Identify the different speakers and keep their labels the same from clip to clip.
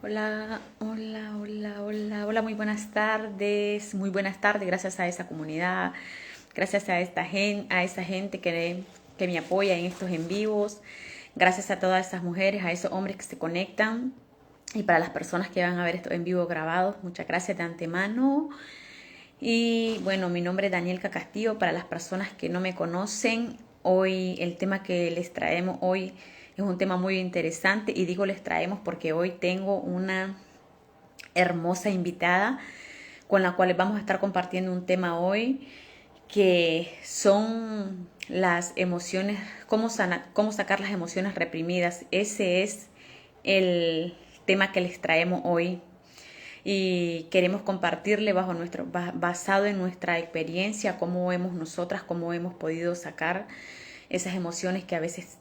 Speaker 1: Hola, hola, hola, hola, hola, muy buenas tardes, gracias a esa comunidad, gracias a esa gente que me apoya en estos en vivos, gracias a todas esas mujeres, a esos hombres que se conectan y para las personas que van a ver esto en vivo grabados, muchas gracias de antemano. Y bueno, mi nombre es Danielka Castillo. Para las personas que no me conocen, hoy el tema que les traemos hoy es un tema muy interesante y digo les traemos porque hoy tengo una hermosa invitada con la cual vamos a estar compartiendo un tema hoy que son las emociones, cómo sacar las emociones reprimidas. Ese es el tema que les traemos hoy y queremos compartirle basado en nuestra experiencia, cómo hemos podido sacar esas emociones que a veces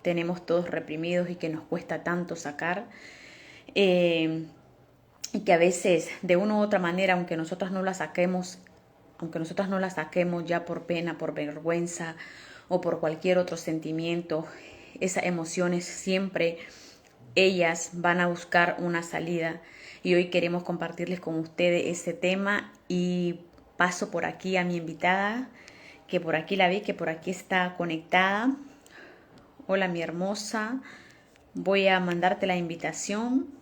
Speaker 1: tenemos todos reprimidos y que nos cuesta tanto sacar. Eh, y que a veces de una u otra manera, aunque nosotras no las saquemos ya por pena, por vergüenza o por cualquier otro sentimiento, esas emociones siempre ellas van a buscar una salida. Y hoy queremos compartirles con ustedes ese tema y paso por aquí a mi invitada, que por aquí la vi, que por aquí está conectada. Hola mi hermosa, voy a mandarte la invitación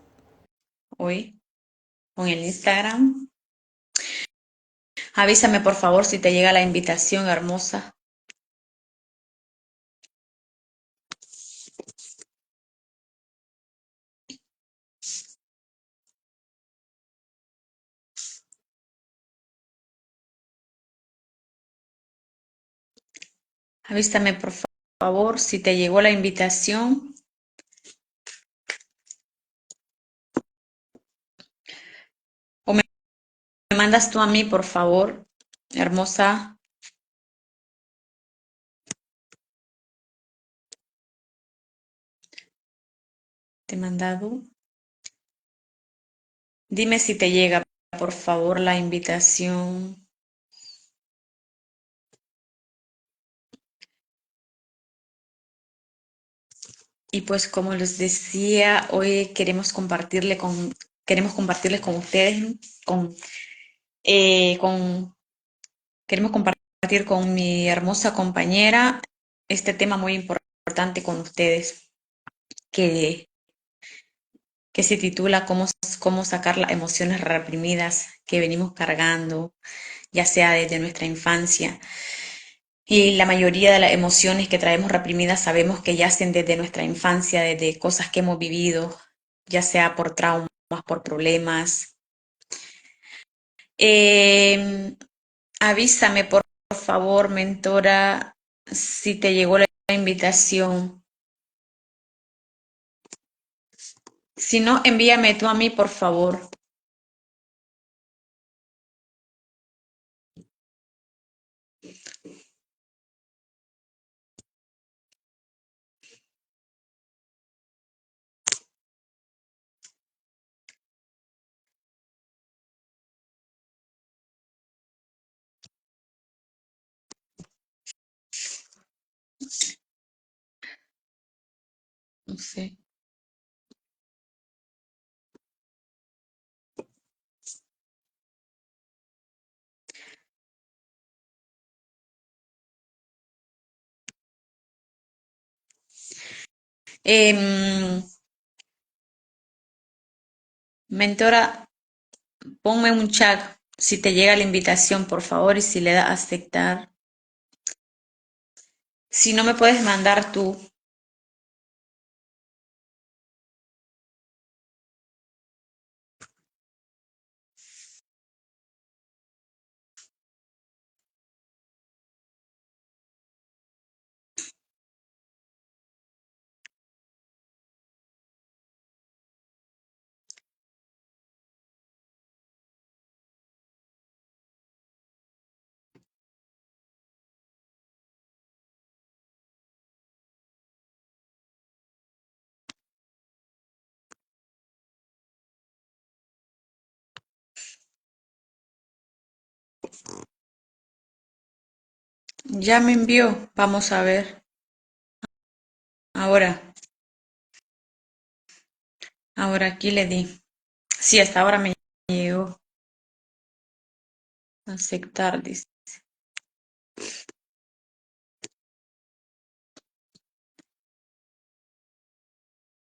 Speaker 1: hoy con el Instagram. Avísame por favor si te llega la invitación, hermosa. Avísame por favor si te llegó la invitación. O me mandas tú a mí, por favor, hermosa. Te he mandado. Dime si te llega, por favor, la invitación. Y pues como les decía, hoy queremos compartirles con ustedes, con, con queremos compartir con mi hermosa compañera este tema muy importante con ustedes, que, que se titula cómo sacar las emociones reprimidas que venimos cargando, ya sea desde nuestra infancia. Y la mayoría de las emociones que traemos reprimidas sabemos que yacen desde nuestra infancia, desde cosas que hemos vivido, ya sea por traumas, por problemas. Eh, Avísame, por favor, mentora, si te llegó la invitación. Si no, envíame tú a mí, por favor. No sé. Em, Mentora, ponme un chat si te llega la invitación, por favor, y si le das a aceptar. Si no me puedes mandar tú. Ya me envió. Vamos a ver. Ahora. Ahora aquí le di. Sí, hasta ahora me llegó. Aceptar, dice.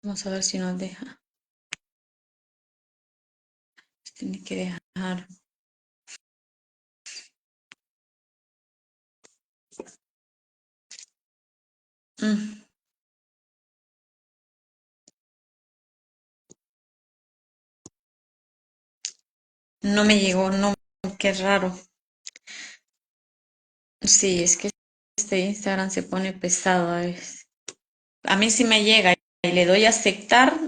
Speaker 1: Vamos a ver si nos deja. Tiene que dejar. Mm, no me llegó, no. Qué raro. Sí, es que este Instagram se pone pesado a veces. A mí sí me llega y le doy a aceptar,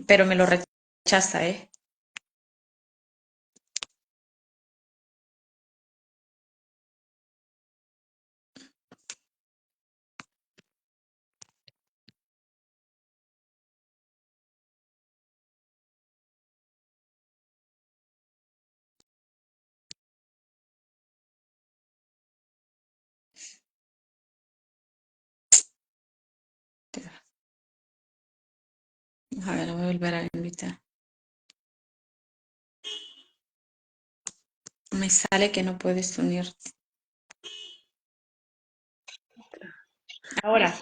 Speaker 1: pero me lo rechaza, ¿eh? A ver, voy a volver a invitar. Me sale que no puedes unirte. Ahora,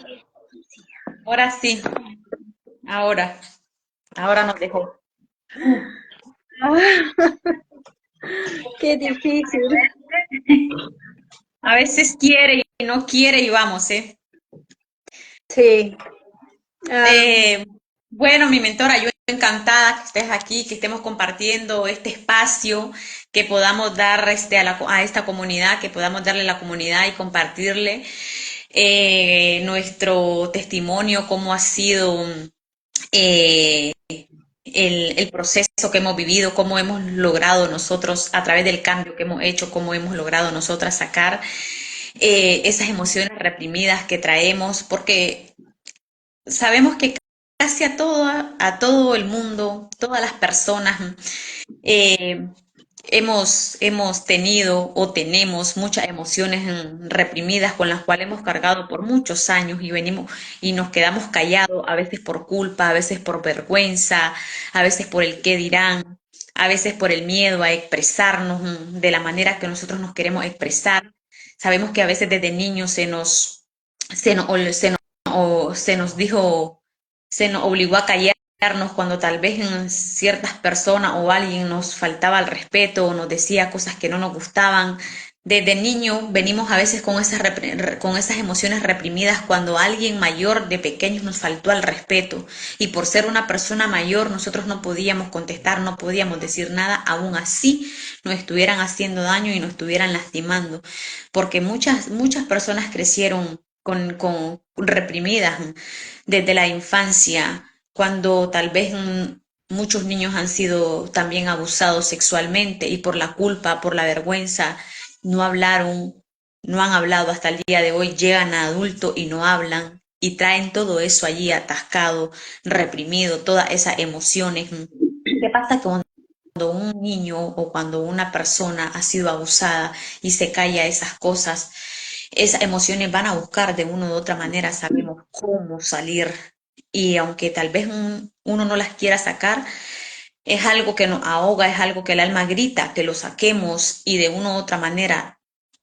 Speaker 1: ahora sí, ahora, ahora nos dejó.
Speaker 2: Ah, qué difícil.
Speaker 1: A veces quiere y no quiere y vamos, ¿eh?
Speaker 2: Sí. Ah,
Speaker 1: Eh, bueno, mi mentora, yo encantada que estés aquí, que estemos compartiendo este espacio, que podamos dar a esta comunidad, que podamos darle a la comunidad y compartirle nuestro testimonio, cómo ha sido eh, el proceso que hemos vivido, cómo hemos logrado nosotros, a través del cambio que hemos hecho, cómo hemos logrado nosotras sacar esas emociones reprimidas que traemos, porque sabemos que casi a todo el mundo, todas las personas, eh, hemos tenido o tenemos muchas emociones reprimidas con las cuales hemos cargado por muchos años y venimos y nos quedamos callados, a veces por culpa, a veces por vergüenza, a veces por el qué dirán, a veces por el miedo a expresarnos de la manera que nosotros nos queremos expresar. Sabemos que a veces desde niños se nos dijo, se nos obligó a callarnos cuando tal vez ciertas personas o alguien nos faltaba el respeto o nos decía cosas que no nos gustaban. Desde niño venimos a veces con esas emociones reprimidas cuando alguien mayor de pequeños nos faltó al respeto y por ser una persona mayor nosotros no podíamos contestar, no podíamos decir nada, aún así nos estuvieran haciendo daño y nos estuvieran lastimando, porque muchas personas crecieron con reprimidas desde la infancia, cuando tal vez muchos niños han sido también abusados sexualmente y por la culpa, por la vergüenza, no hablaron, no han hablado hasta el día de hoy, llegan a adulto y no hablan y traen todo eso allí atascado, reprimido, todas esas emociones. ¿Qué pasa cuando un niño o cuando una persona ha sido abusada y se calla esas cosas? Esas emociones van a buscar de una u otra manera, sabemos cómo salir y aunque tal vez uno no las quiera sacar, es algo que nos ahoga, es algo que el alma grita, que lo saquemos y de una u otra manera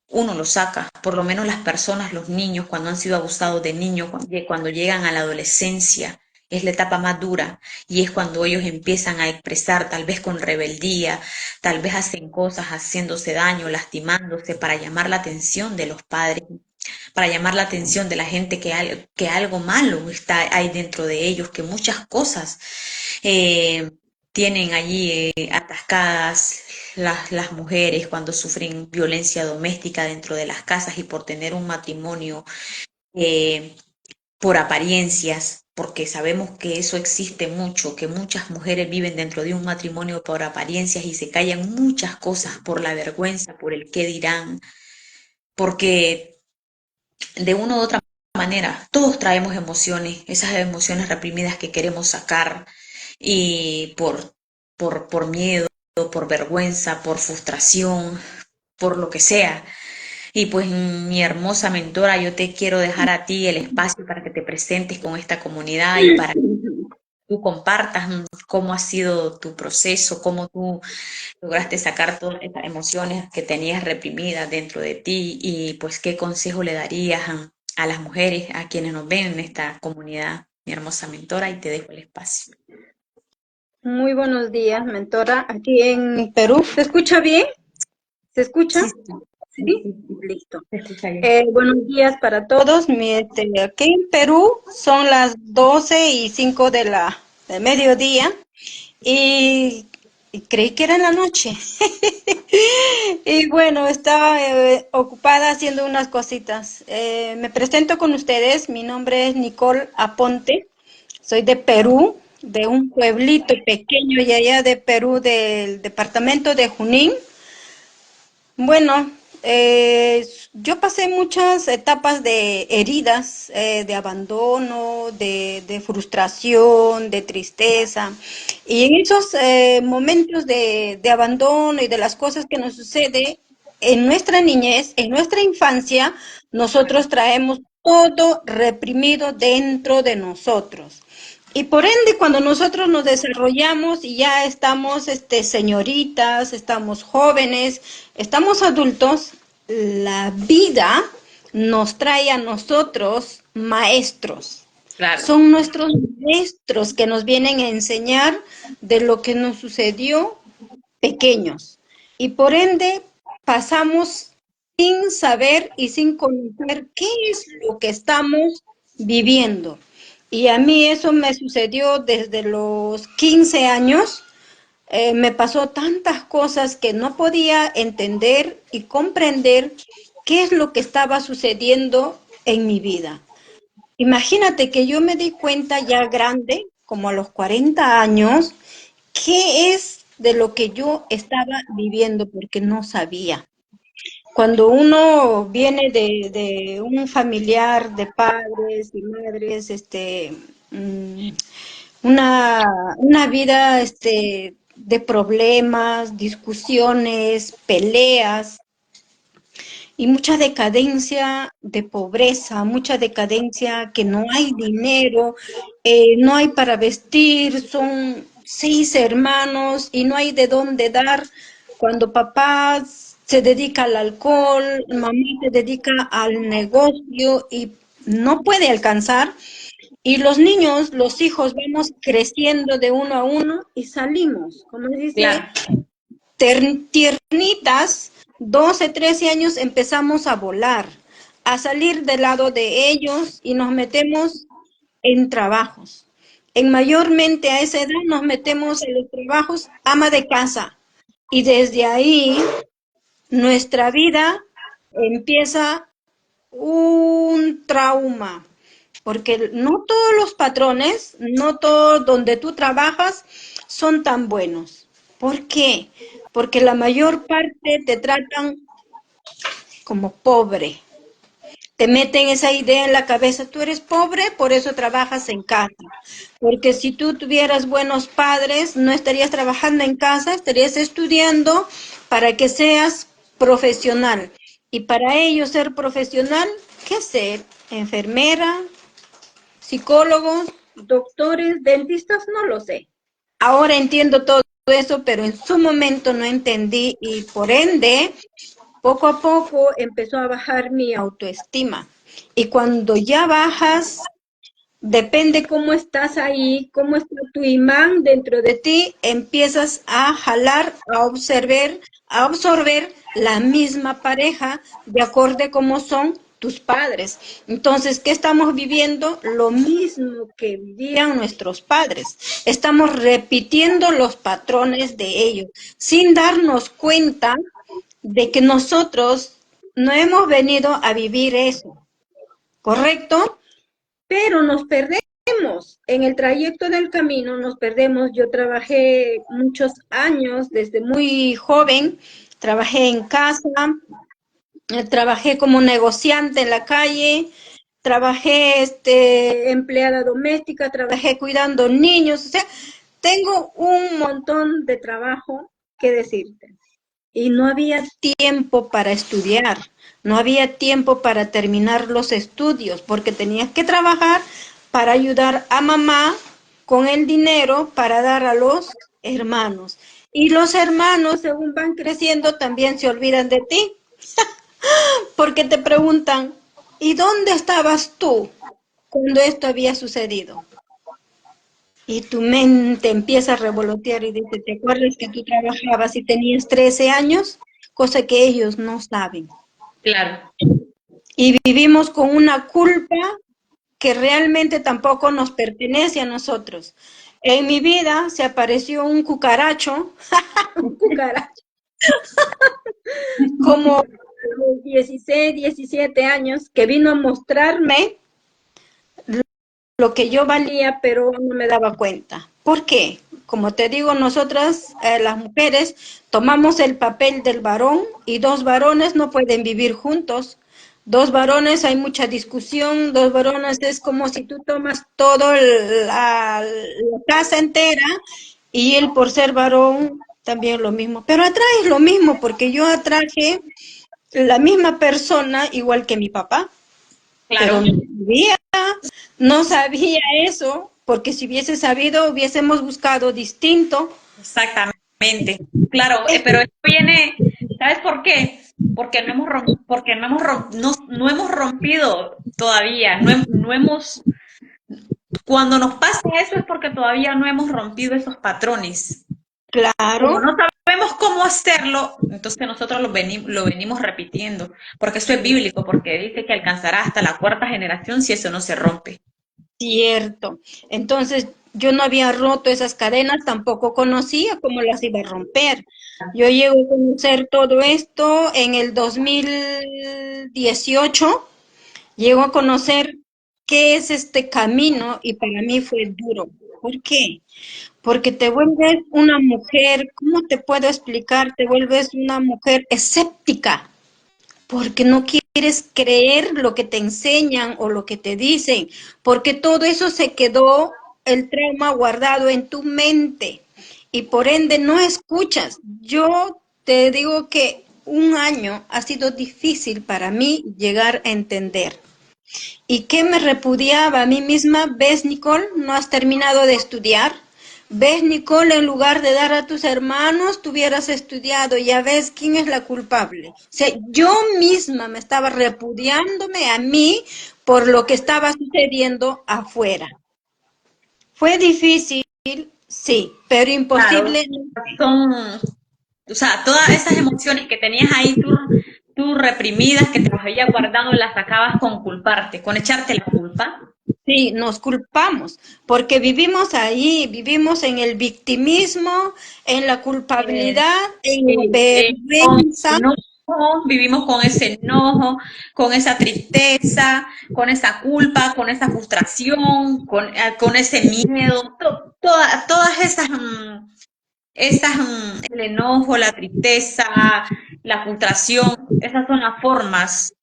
Speaker 1: uno lo saca. Por lo menos las personas, los niños, cuando han sido abusados de niños, cuando llegan a la adolescencia, es la etapa más dura y es cuando ellos empiezan a expresar, tal vez con rebeldía, tal vez hacen cosas haciéndose daño, lastimándose para llamar la atención de los padres, para llamar la atención de la gente que algo malo está ahí dentro de ellos, que muchas cosas eh, tienen allí atascadas las mujeres cuando sufren violencia doméstica dentro de las casas y por tener un matrimonio eh, por apariencias, porque sabemos que eso existe mucho, que muchas mujeres viven dentro de un matrimonio por apariencias y se callan muchas cosas por la vergüenza, por el qué dirán, porque de una u otra manera todos traemos emociones, esas emociones reprimidas que queremos sacar y por miedo, por vergüenza, por frustración, por lo que sea. Y pues mi hermosa mentora, yo te quiero dejar a ti el espacio para que te presentes con esta comunidad y para tú compartas cómo ha sido tu proceso, cómo tú lograste sacar todas estas emociones que tenías reprimidas dentro de ti y pues qué consejo le darías a las mujeres, a quienes nos ven en esta comunidad, mi hermosa mentora, y te dejo el espacio.
Speaker 2: Muy buenos días, mentora. Aquí en Perú, ¿se escucha bien? ¿Se escucha?
Speaker 1: Sí, sí, sí,
Speaker 2: Sí,
Speaker 1: sí, sí,
Speaker 2: listo.
Speaker 1: te escucha bien.
Speaker 2: Buenos días para todos. Aquí en Perú son las 12:05 de mediodía y, y creí que era en la noche. Y bueno, estaba ocupada haciendo unas cositas. Me presento con ustedes. Mi nombre es Nicole Aponte. Soy de Perú, de un pueblito pequeño y allá de Perú, del departamento de Junín. Bueno, yo pasé muchas etapas de heridas, de abandono, de frustración, de tristeza. Y en esos momentos de abandono y de las cosas que nos sucede en nuestra niñez, en nuestra infancia, nosotros traemos todo reprimido dentro de nosotros. Y por ende, cuando nosotros nos desarrollamos y ya estamos señoritas, estamos jóvenes, estamos adultos, la vida nos trae a nosotros maestros.
Speaker 1: Claro,
Speaker 2: Son nuestros maestros que nos vienen a enseñar de lo que nos sucedió pequeños. Y por ende, pasamos sin saber y sin conocer qué es lo que estamos viviendo. Y a mí eso me sucedió desde los 15 años. Me pasó tantas cosas que no podía entender y comprender qué es lo que estaba sucediendo en mi vida. Imagínate que yo me di cuenta ya grande, como a los 40 años, qué es de lo que yo estaba viviendo porque no sabía. Cuando uno viene de un familiar de padres y madres, mm, una, una vida de problemas, discusiones, peleas y mucha decadencia de pobreza, mucha decadencia que no hay dinero, no hay para vestir, son 6 hermanos y no hay de dónde dar. Cuando papá se dedica al alcohol, mamá se dedica al negocio y no puede alcanzar. Y los niños, los hijos, vamos creciendo de uno a uno y salimos, como dice,
Speaker 1: claro,
Speaker 2: tiernitas, 12, 13 años empezamos a volar, a salir del lado de ellos y nos metemos en trabajos. En mayormente a esa edad nos metemos en los trabajos ama de casa y desde ahí nuestra vida empieza un trauma, porque no todos los patrones, no todos donde tú trabajas son tan buenos. ¿Por qué? Porque la mayor parte te tratan como pobre. Te meten esa idea en la cabeza, tú eres pobre, por eso trabajas en casa. Porque si tú tuvieras buenos padres, no estarías trabajando en casa, estarías estudiando para que seas profesional. Y para ello ser profesional, ¿qué ser? Enfermera, psicólogos, doctores, dentistas, no lo sé. Ahora entiendo todo eso, pero en su momento no entendí y por ende, poco a poco empezó a bajar mi autoestima. Y cuando ya bajas, depende cómo estás ahí, cómo está tu imán dentro de ti, empiezas a jalar, a absorber la misma pareja de acorde como son tus padres. Entonces, ¿qué estamos viviendo? Lo mismo que vivían nuestros padres. Estamos repitiendo los patrones de ellos, sin darnos cuenta de que nosotros no hemos venido a vivir eso, ¿correcto? Pero nos perdemos. En el trayecto del camino nos perdemos. Yo trabajé muchos años, desde muy joven, trabajé en casa, trabajé como negociante en la calle, trabajé empleada doméstica, trabajé cuidando niños, o sea, tengo un montón de trabajo que decirte. Y no había tiempo para estudiar, no había tiempo para terminar los estudios, porque tenías que trabajar para ayudar a mamá con el dinero para dar a los hermanos. Y los hermanos, según van creciendo, también se olvidan de ti, porque te preguntan, ¿y dónde estabas tú cuando esto había sucedido? Y tu mente empieza a revolotear y dice, ¿te acuerdas que tú trabajabas y tenías 13 años? Cosa que ellos no saben.
Speaker 1: Claro,
Speaker 2: Y vivimos con una culpa que realmente tampoco nos pertenece a nosotros. En mi vida se apareció un cucaracho, un cucaracho, como a los 16, 17 años, que vino a mostrarme lo que yo valía, pero no me daba cuenta. ¿Por qué? Como te digo, nosotras, las mujeres, tomamos el papel del varón y dos varones no pueden vivir juntos. Dos varones hay mucha discusión, dos varones es como si tú tomas toda la casa entera y él por ser varón también lo mismo. Pero atraes lo mismo porque yo atraje la misma persona igual que mi papá, pero
Speaker 1: claro,
Speaker 2: no sabía eso, porque si hubiese sabido, hubiésemos buscado distinto.
Speaker 1: exactamente. Claro, pero esto viene, ¿sabes por qué? Porque no hemos, porque no hemos rompido todavía, no hemos, cuando nos pasa eso es porque todavía no hemos rompido esos patrones. Como
Speaker 2: Claro,
Speaker 1: no sabemos cómo hacerlo, entonces nosotros lo venimos repitiendo, porque eso es bíblico, porque dice que alcanzará hasta la cuarta generación si eso no se rompe.
Speaker 2: cierto. Entonces, yo no había roto esas cadenas, tampoco conocía cómo las iba a romper. Yo llego a conocer todo esto en el 2018, llego a conocer qué es este camino y para mí fue duro. ¿Por qué? Porque te vuelves una mujer, ¿cómo te puedo explicar? Te vuelves una mujer escéptica, porque no quieres creer lo que te enseñan o lo que te dicen, porque todo eso se quedó, el trauma guardado en tu mente y por ende no escuchas. Yo te digo que un año ha sido difícil para mí llegar a entender. ¿Y qué me repudiaba a mí misma? ¿Ves, Nicole? ¿No has terminado de estudiar? ¿Ves, Nicole? En lugar de dar a tus hermanos, tú hubieras estudiado. Ya ves quién es la culpable. O sea, yo misma me estaba repudiándome a mí por lo que estaba sucediendo afuera. Fue difícil, sí, pero
Speaker 1: Claro,
Speaker 2: imposible.
Speaker 1: son, o sea, todas esas emociones que tenías ahí tú reprimidas, que te las había guardado, las sacabas con culparte, con echarte la culpa.
Speaker 2: Sí, nos culpamos, porque vivimos ahí, vivimos en el victimismo, en la
Speaker 1: Eh,
Speaker 2: culpabilidad, en la
Speaker 1: con
Speaker 2: vergüenza.
Speaker 1: enojo, vivimos con ese enojo, con esa tristeza, con esa culpa, con esa frustración, con ese miedo, todas esas, el enojo, la tristeza, la frustración, esas son las formas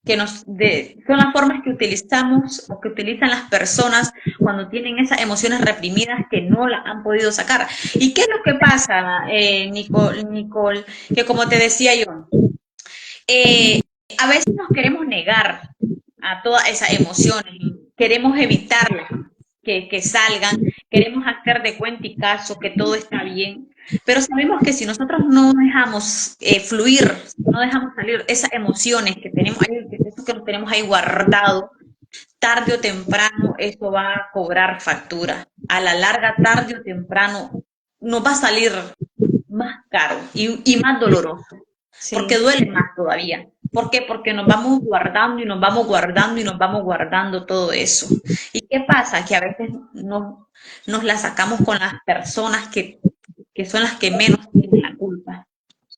Speaker 1: son las formas que utilizamos o que utilizan las personas cuando tienen esas emociones reprimidas que no las han podido sacar. ¿Y qué es lo que pasa, Nicole? Que como te decía yo, eh, a veces nos queremos negar a todas esas emociones, queremos evitarlas que salgan, queremos hacer de cuenta y caso que todo está bien, pero sabemos que si nosotros no dejamos fluir, no dejamos salir esas emociones que tenemos ahí, eso que nos tenemos ahí guardado, tarde o temprano eso va a cobrar factura. A la larga, tarde o temprano, nos va a salir más caro y más doloroso porque
Speaker 2: Sí,
Speaker 1: duele más todavía. ¿Por qué? Porque nos vamos guardando y nos vamos guardando y nos vamos guardando todo eso. ¿Y qué pasa? Que a veces nos la sacamos con las personas que son las que menos tienen la culpa.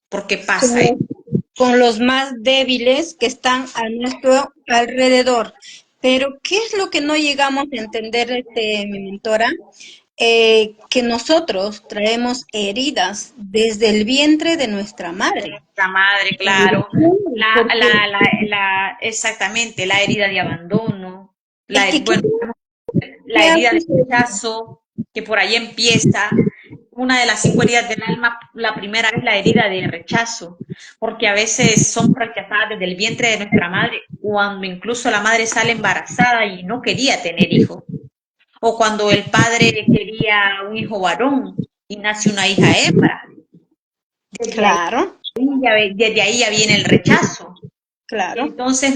Speaker 1: ¿Por qué pasa eso?
Speaker 2: con, con los más débiles que están a nuestro alrededor. Pero, ¿qué es lo que no llegamos a entender, mi mentora? Que nosotros traemos heridas desde el vientre de nuestra madre.
Speaker 1: La madre, claro.
Speaker 2: Porque
Speaker 1: Exactamente, la herida de abandono,
Speaker 2: es que,
Speaker 1: bueno,
Speaker 2: ¿qué
Speaker 1: la
Speaker 2: ha
Speaker 1: herida de
Speaker 2: sucedido?
Speaker 1: rechazo, que por ahí empieza. Una de las 5 heridas del alma, la primera es la herida de rechazo, porque a veces somos rechazadas desde el vientre de nuestra madre, cuando incluso la madre sale embarazada y no quería tener hijos. o cuando el padre quería un hijo varón y nace una hija hembra. Desde ahí,
Speaker 2: Claro,
Speaker 1: desde ahí ya viene el rechazo.
Speaker 2: claro.
Speaker 1: Entonces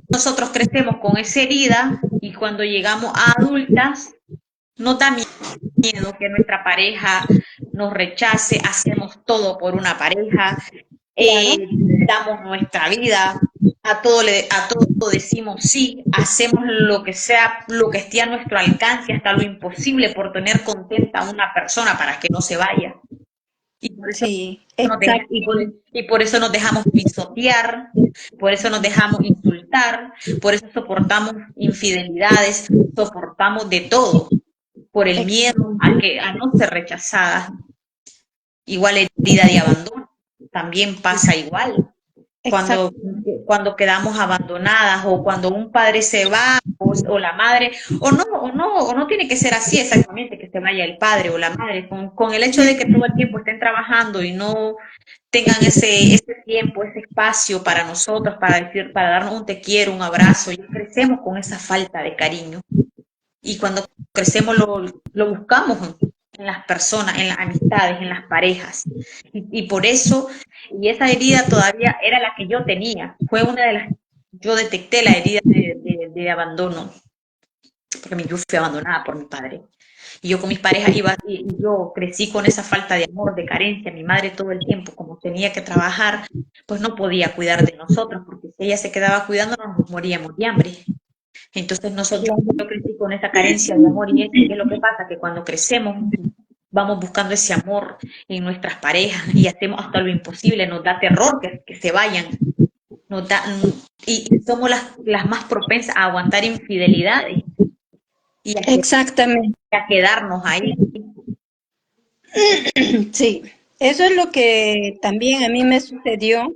Speaker 1: nosotros crecemos con esa herida y cuando llegamos a adultas nos da miedo que nuestra pareja nos rechace, hacemos todo por una pareja,
Speaker 2: Claro,
Speaker 1: damos nuestra vida, a todo decimos sí, hacemos lo que sea, lo que esté a nuestro alcance, hasta lo imposible por tener contenta a una persona para que no se vaya. Y por eso
Speaker 2: sí, exactamente.
Speaker 1: y por eso nos dejamos pisotear, por eso nos dejamos insultar, por eso soportamos infidelidades, soportamos de todo, por el miedo a no ser rechazadas. Igual herida de abandono, también pasa igual.
Speaker 2: Exacto.
Speaker 1: Cuando quedamos abandonadas o cuando un padre se va o la madre, o no tiene que ser así exactamente, que se vaya el padre o la madre, con el hecho de que todo el tiempo estén trabajando y no tengan ese tiempo, ese espacio para nosotros, para decir, para darnos un te quiero, un abrazo, y crecemos con esa falta de cariño. Y cuando crecemos lo buscamos en las personas, en las amistades, en las parejas. Y por eso, y esa herida todavía era la que yo tenía. Fue una de las, yo detecté la herida de abandono, porque yo fui abandonada por mi padre. Y yo con mis parejas iba, y yo crecí con esa falta de amor, de carencia. Mi madre todo el tiempo, como tenía que trabajar, pues no podía cuidar de nosotros, porque si ella se quedaba cuidándonos, nos moríamos de hambre. Entonces nosotros, yo crecí con esa carencia de amor y ¿qué es lo que pasa? Que cuando crecemos vamos buscando ese amor en nuestras parejas y hacemos hasta lo imposible, nos da terror que se vayan, nos da, y somos las más propensas a aguantar infidelidades y
Speaker 2: Exactamente.
Speaker 1: a quedarnos ahí.
Speaker 2: Sí, eso es lo que también a mí me sucedió,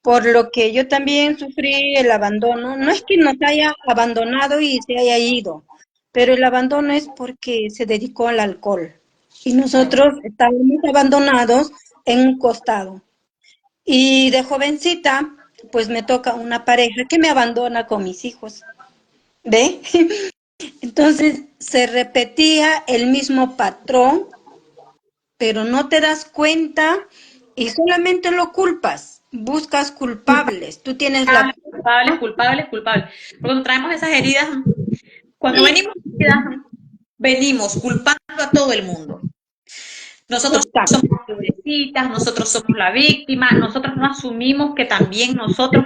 Speaker 2: por lo que yo también sufrí el abandono. No es que nos haya abandonado y se haya ido, pero el abandono es porque se dedicó al alcohol y nosotros estábamos abandonados en un costado. Y de jovencita, pues me toca una pareja que me abandona con mis hijos, ¿ve? Entonces se repetía el mismo patrón, pero no te das cuenta y solamente lo culpas, buscas culpables, tú tienes la
Speaker 1: Culpables, culpables, culpables. Porque cuando traemos esas heridas, cuando venimos heridas, venimos culpando a todo el mundo. Nosotros
Speaker 2: culpa.
Speaker 1: somos pobrecitas, nosotros somos la víctima, nosotros no asumimos que también nosotros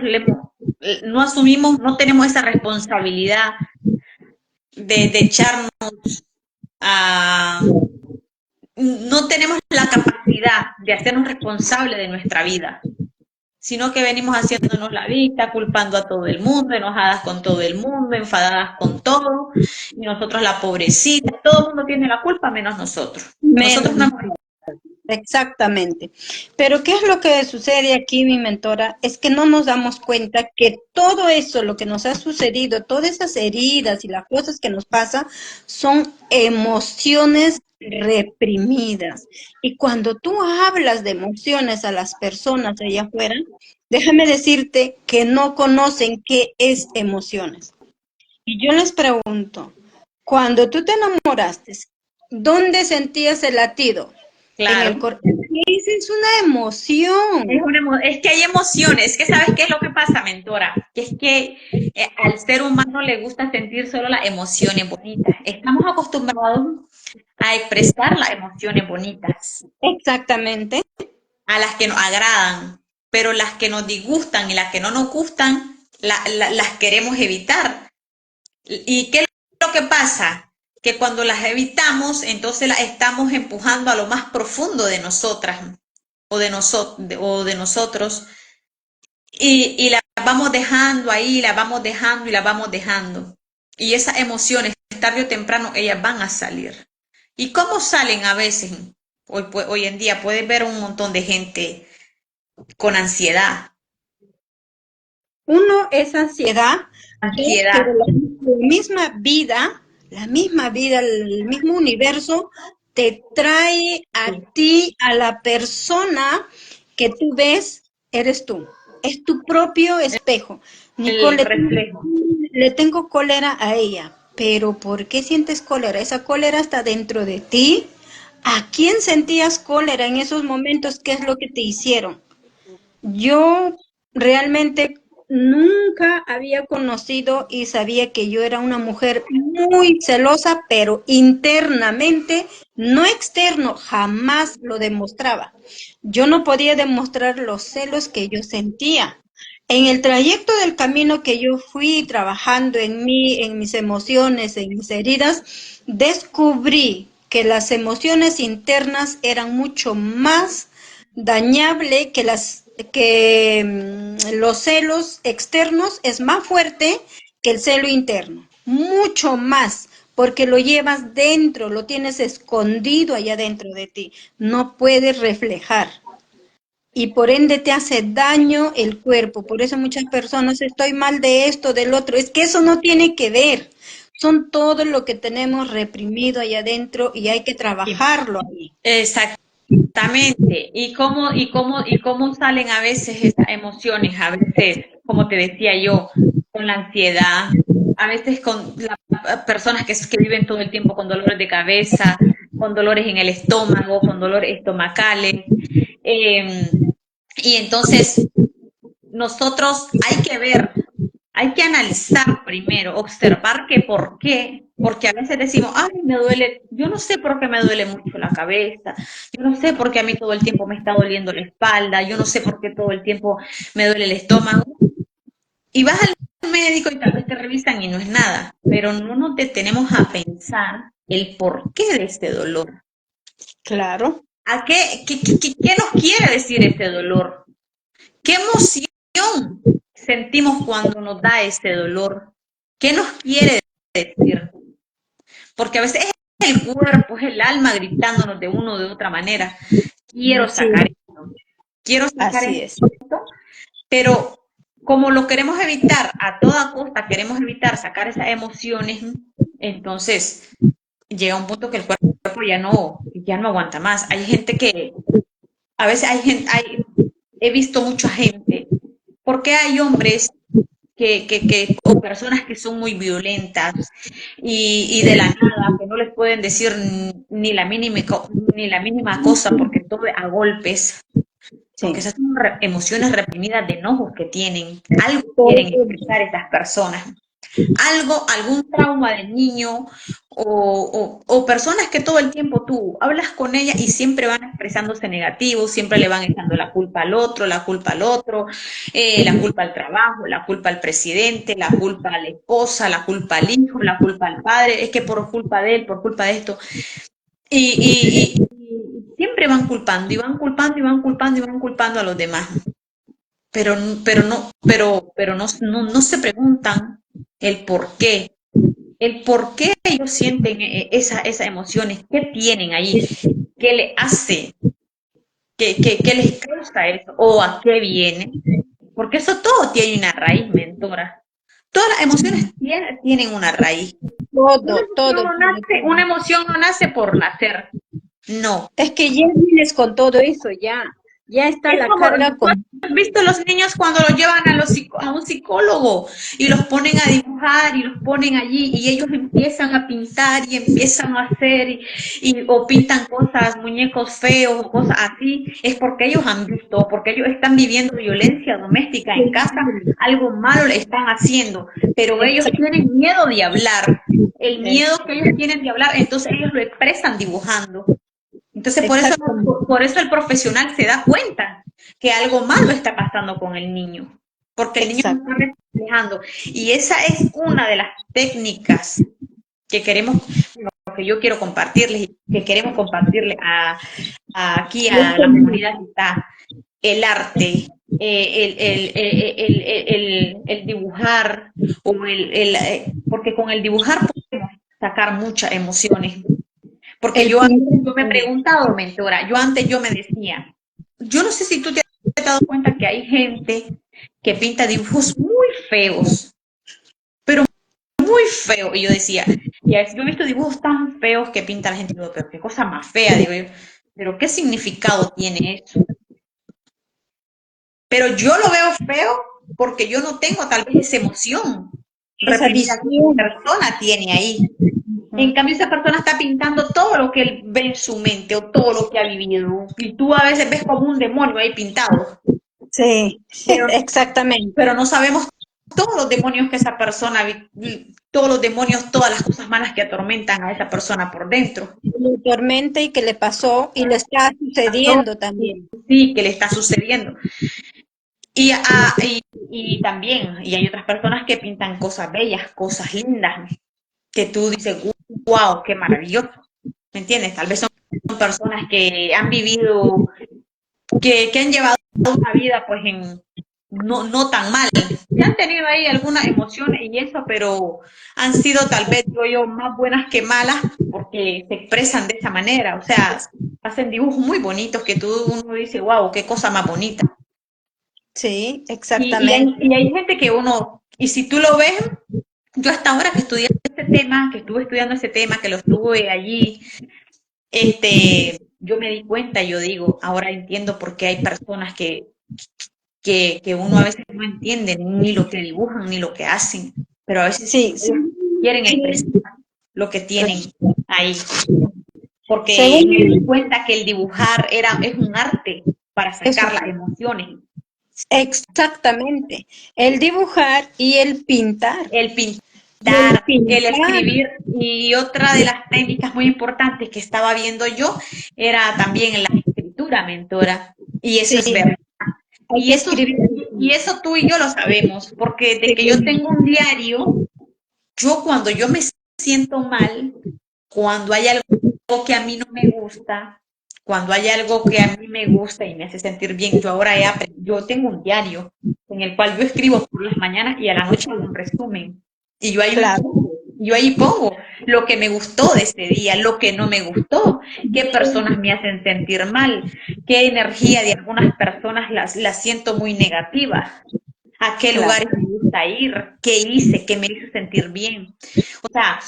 Speaker 1: no asumimos, no tenemos esa responsabilidad de echarnos a... No tenemos la capacidad de hacernos responsables de nuestra vida, sino que venimos haciéndonos la vista, culpando a todo el mundo, enojadas con todo el mundo, enfadadas con todo, y nosotros la pobrecita, todo el mundo tiene la culpa menos nosotros. Nosotros no
Speaker 2: Menos.
Speaker 1: hemos...
Speaker 2: Exactamente. Pero ¿qué es lo que sucede aquí, mi mentora? Es que no nos damos cuenta que todo eso, lo que nos ha sucedido, todas esas heridas y las cosas que nos pasan, son emociones reprimidas. Y cuando tú hablas de emociones a las personas allá afuera, déjame decirte que no conocen qué es emociones. Y yo les pregunto, cuando tú te enamoraste, ¿dónde sentías el latido? En
Speaker 1: Claro.
Speaker 2: el corazón. Esa es una emoción.
Speaker 1: Es que hay emociones, es que sabes qué es lo que pasa, mentora, que es que al ser humano le gusta sentir solo las emociones bonitas. Estamos acostumbrados a expresar las emociones bonitas,
Speaker 2: Exactamente.
Speaker 1: a las que nos agradan, pero las que nos disgustan y las que no nos gustan, las queremos evitar. ¿Y qué es lo que pasa? Que cuando las evitamos, entonces las estamos empujando a lo más profundo de nosotras o de nosotros y las vamos dejando ahí, las vamos dejando y las vamos dejando. Y esas emociones, tarde o temprano, ellas van a salir. ¿Y cómo salen a veces? Hoy en día puedes ver un montón de gente con ansiedad.
Speaker 2: Uno es ansiedad, dos,
Speaker 1: Ansiedad.
Speaker 2: pero la misma vida, el mismo universo te trae a ti, a la persona que tú ves, eres tú. Es tu propio espejo.
Speaker 1: El
Speaker 2: Nicole,
Speaker 1: reflejo.
Speaker 2: le tengo cólera a ella. pero ¿por qué sientes cólera? Esa cólera está dentro de ti. ¿A quién sentías cólera en esos momentos? ¿Qué es lo que te hicieron? Yo realmente nunca había conocido y sabía que yo era una mujer muy celosa, pero internamente, no externo, jamás lo demostraba. Yo no podía demostrar los celos que yo sentía. En el trayecto del camino que yo fui trabajando en mí, en mis emociones, en mis heridas, descubrí que las emociones internas eran mucho más dañable que los celos externos es más fuerte que el celo interno, mucho más, porque lo llevas dentro, lo tienes escondido allá dentro de ti, no puedes reflejar y por ende te hace daño el cuerpo. Por eso muchas personas estoy mal de esto, del otro. Es que eso no tiene que ver. Son todo lo que tenemos reprimido allá adentro y hay que
Speaker 1: Sí,
Speaker 2: trabajarlo ahí.
Speaker 1: exactamente. ¿Y cómo salen a veces esas emociones? A veces, como te decía yo, con la ansiedad, a veces con las personas que viven todo el tiempo con dolores de cabeza, con dolores en el estómago, con dolores estomacales. eh, y entonces nosotros hay que analizar primero, observar que por qué, porque a veces decimos, ay, me duele, yo no sé por qué me duele mucho la cabeza, yo no sé por qué a mí todo el tiempo me está doliendo la espalda, yo no sé por qué todo el tiempo me duele el estómago. Y vas al médico y tal vez te revisan y no es nada, pero no nos detenemos a pensar el porqué de este dolor.
Speaker 2: Claro.
Speaker 1: ¿A qué nos quiere decir este dolor? ¿Qué emoción sentimos cuando nos da ese dolor? ¿Qué nos quiere decir? Porque a veces es el cuerpo, es el alma gritándonos de una o de otra manera. Quiero
Speaker 2: Sí,
Speaker 1: sacar esto, quiero sacar
Speaker 2: así
Speaker 1: esto,
Speaker 2: es.
Speaker 1: pero como lo queremos evitar a toda costa, queremos evitar sacar esas emociones, entonces llega un punto que el cuerpo ya no aguanta más. Hay gente que, a veces he visto mucha gente, porque hay hombres o personas que son muy violentas y de la nada, que no les pueden decir ni la mínima cosa porque todo es a golpes, porque
Speaker 2: Sí.
Speaker 1: esas son emociones reprimidas de enojos que tienen, algo
Speaker 2: Todo,
Speaker 1: quieren expresar estas personas, algún trauma del niño o personas que todo el tiempo tú hablas con ellas y siempre van expresándose negativos, siempre le van echando la culpa al otro, la culpa al trabajo, la culpa al presidente, la culpa a la esposa, la culpa al hijo, la culpa al padre, es que por culpa de él, por culpa de esto. Y siempre van culpando y van culpando y van culpando y van culpando a los demás, pero no se preguntan el por qué, ellos sienten esas emociones, qué tienen ahí, qué le hace, qué les causa eso, o a qué viene, porque eso todo tiene una raíz, mentora. Todas las emociones tienen una raíz.
Speaker 2: todo, todo.
Speaker 1: Una emoción no nace por nacer, no.
Speaker 2: Es que ya vienes con todo eso, ya. Ya está
Speaker 1: Es
Speaker 2: la
Speaker 1: como,
Speaker 2: carga
Speaker 1: ¿tú
Speaker 2: con...
Speaker 1: has visto los niños cuando los llevan a un psicólogo y los ponen a dibujar y los ponen allí y ellos empiezan a pintar y empiezan a hacer o pintan cosas, muñecos feos o cosas así? Es porque ellos han visto, porque ellos están viviendo violencia doméstica en casa, algo malo le están haciendo, pero ellos
Speaker 2: Exacto,
Speaker 1: tienen miedo de hablar. El miedo que ellos
Speaker 2: exacto,
Speaker 1: tienen de hablar, entonces ellos lo expresan dibujando. Entonces,
Speaker 2: exactamente.
Speaker 1: por eso el profesional se da cuenta que algo malo está pasando con el niño, porque el niño no
Speaker 2: Exacto.
Speaker 1: está reflejando. Y esa es una de las técnicas que queremos, bueno, que yo quiero compartirles y que queremos compartirle aquí a la comunidad que está, el arte, el dibujar, porque con el dibujar podemos sacar muchas emociones, porque
Speaker 2: El
Speaker 1: yo antes
Speaker 2: pintor
Speaker 1: yo me he
Speaker 2: también.
Speaker 1: preguntado, mentora, yo antes yo me decía, yo no sé si tú te has dado cuenta que hay gente que pinta dibujos muy feos, pero muy feos. Y yo decía, ya, yo he visto dibujos tan feos que pinta la gente, digo, pero qué cosa más fea, digo yo, pero qué significado tiene eso. Pero yo lo veo feo porque yo no tengo tal vez esa emoción.
Speaker 2: esa
Speaker 1: reprimida que esa
Speaker 2: visión.
Speaker 1: persona tiene ahí. En
Speaker 2: Ujú.
Speaker 1: cambio, esa persona está pintando todo lo que él ve en su mente o todo lo que ha vivido. Y tú a veces ves como un demonio ahí pintado,
Speaker 2: Sí,
Speaker 1: pero,
Speaker 2: exactamente.
Speaker 1: pero no sabemos todos los demonios que esa persona, todos los demonios, todas las cosas malas que atormentan a esa persona por dentro.
Speaker 2: Le tormenta y que le pasó y le está sucediendo también.
Speaker 1: Sí, que le está sucediendo. Y, y también, y hay otras personas que pintan cosas bellas, cosas lindas, que tú dices, wow, qué maravilloso, ¿me entiendes? Tal vez son personas que han vivido, que han llevado una vida pues en no tan mal, que han tenido ahí algunas emociones y eso, pero han sido tal vez, digo yo, más buenas que malas porque se expresan de esa manera, o sea, hacen dibujos muy bonitos que tú uno dice, wow, qué cosa más bonita.
Speaker 2: Sí,
Speaker 1: Y
Speaker 2: exactamente.
Speaker 1: hay gente que uno, y si tú lo ves, yo hasta ahora que estudié este tema, que estuve estudiando ese tema, que lo estuve allí, yo me di cuenta, yo digo, ahora entiendo por qué hay personas que uno a veces no entiende ni lo que dibujan ni lo que hacen, pero a veces
Speaker 2: Sí,
Speaker 1: ellos quieren expresar
Speaker 2: según,
Speaker 1: lo que tienen ahí, porque me di
Speaker 2: según,
Speaker 1: cuenta que el dibujar es un arte para
Speaker 2: eso,
Speaker 1: sacar las emociones.
Speaker 2: exactamente. El dibujar y el pintar.
Speaker 1: El
Speaker 2: Y el
Speaker 1: pintar, el
Speaker 2: pintar,
Speaker 1: escribir y otra de las técnicas muy importantes que estaba viendo yo era también la escritura, mentora. Y eso es
Speaker 2: sí,
Speaker 1: verdad.
Speaker 2: hay que escribir.
Speaker 1: Y eso tú y yo lo sabemos, porque de que yo
Speaker 2: Sí,
Speaker 1: tengo un diario, yo cuando yo me siento mal, cuando hay algo que a mí no me gusta, cuando hay algo que a mí me gusta y me hace sentir bien, yo ahora yo tengo un diario en el cual yo escribo por las mañanas y a la noche hago un resumen. Y
Speaker 2: claro,
Speaker 1: yo ahí pongo lo que me gustó de ese día, lo que no me gustó, qué personas me hacen sentir mal, qué energía de algunas personas las siento muy negativas, a qué
Speaker 2: claro.
Speaker 1: lugares me gusta ir, qué hice, qué me hizo sentir bien. O sea,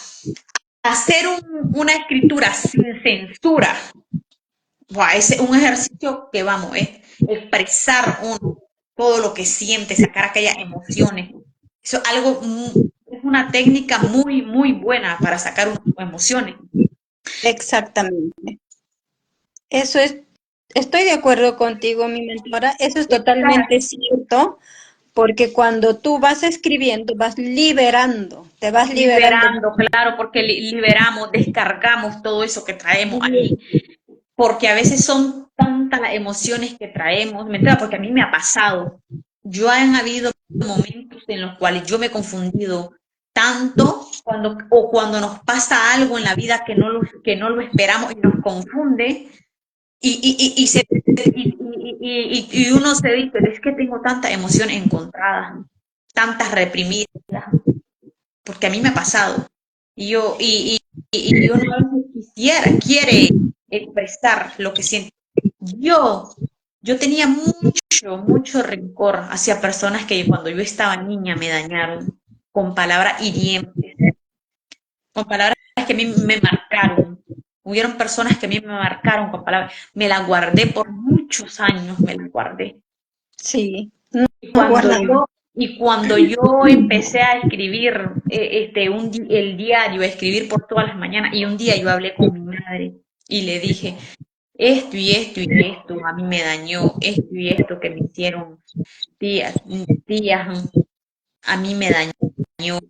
Speaker 1: hacer una escritura sin censura, ¡buah! Es un ejercicio que vamos, es expresar uno todo lo que siente, sacar aquellas emociones. Eso es algo, es una técnica muy, muy buena para sacar emociones.
Speaker 2: Exactamente. Eso es, estoy de acuerdo contigo, mi mentora. Eso es totalmente cierto, porque cuando tú vas escribiendo, vas liberando, te vas liberando.
Speaker 1: Liberando, claro, porque liberamos, descargamos todo eso que traemos ahí, porque a veces son tantas las emociones que traemos, ¿me entiendes? Porque a mí me ha pasado. Yo han habido momentos en los cuales yo me he confundido tanto cuando nos pasa algo en la vida que no lo esperamos y nos confunde y uno se dice, es que tengo tantas emociones encontradas, tantas reprimidas, porque a mí me ha pasado. Y yo, y uno a veces quiere expresar lo que siente. Yo, yo tenía mucho rencor hacia personas que cuando yo estaba niña me dañaron con palabras hirientes, con palabras que a mí me marcaron. Hubieron personas que a mí me marcaron con palabras. Me las guardé por muchos años, me las guardé.
Speaker 2: Sí, no,
Speaker 1: Y
Speaker 2: no
Speaker 1: cuando
Speaker 2: guardamos.
Speaker 1: yo, y cuando yo empecé a escribir el diario, a escribir por todas las mañanas, y un día yo hablé con mi madre y le dije, esto y esto y esto a mí me dañó, esto y esto que me hicieron tías, tías, a mí me dañó,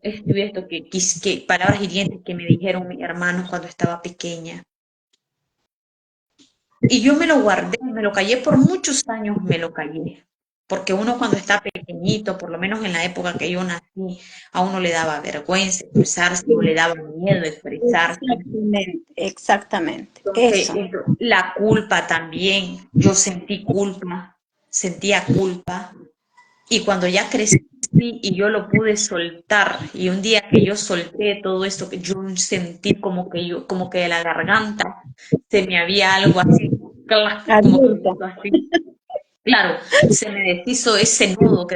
Speaker 1: esto y esto que palabras hirientes que me dijeron mis hermanos cuando estaba pequeña. Y yo me lo guardé, me lo callé por muchos años, me lo callé. Porque uno cuando está pequeñito, por lo menos en la época que yo nací, a uno le daba vergüenza expresarse o le daba miedo expresarse.
Speaker 2: Exactamente, exactamente.
Speaker 1: Entonces,
Speaker 2: Eso.
Speaker 1: la culpa también, yo sentí culpa, sentía culpa. Y cuando ya crecí y yo lo pude soltar, y un día que yo solté todo esto, que yo sentí como que de la garganta se me había algo así, clac, como que me
Speaker 2: Abierta.
Speaker 1: hizo así. Claro, se me deshizo ese nudo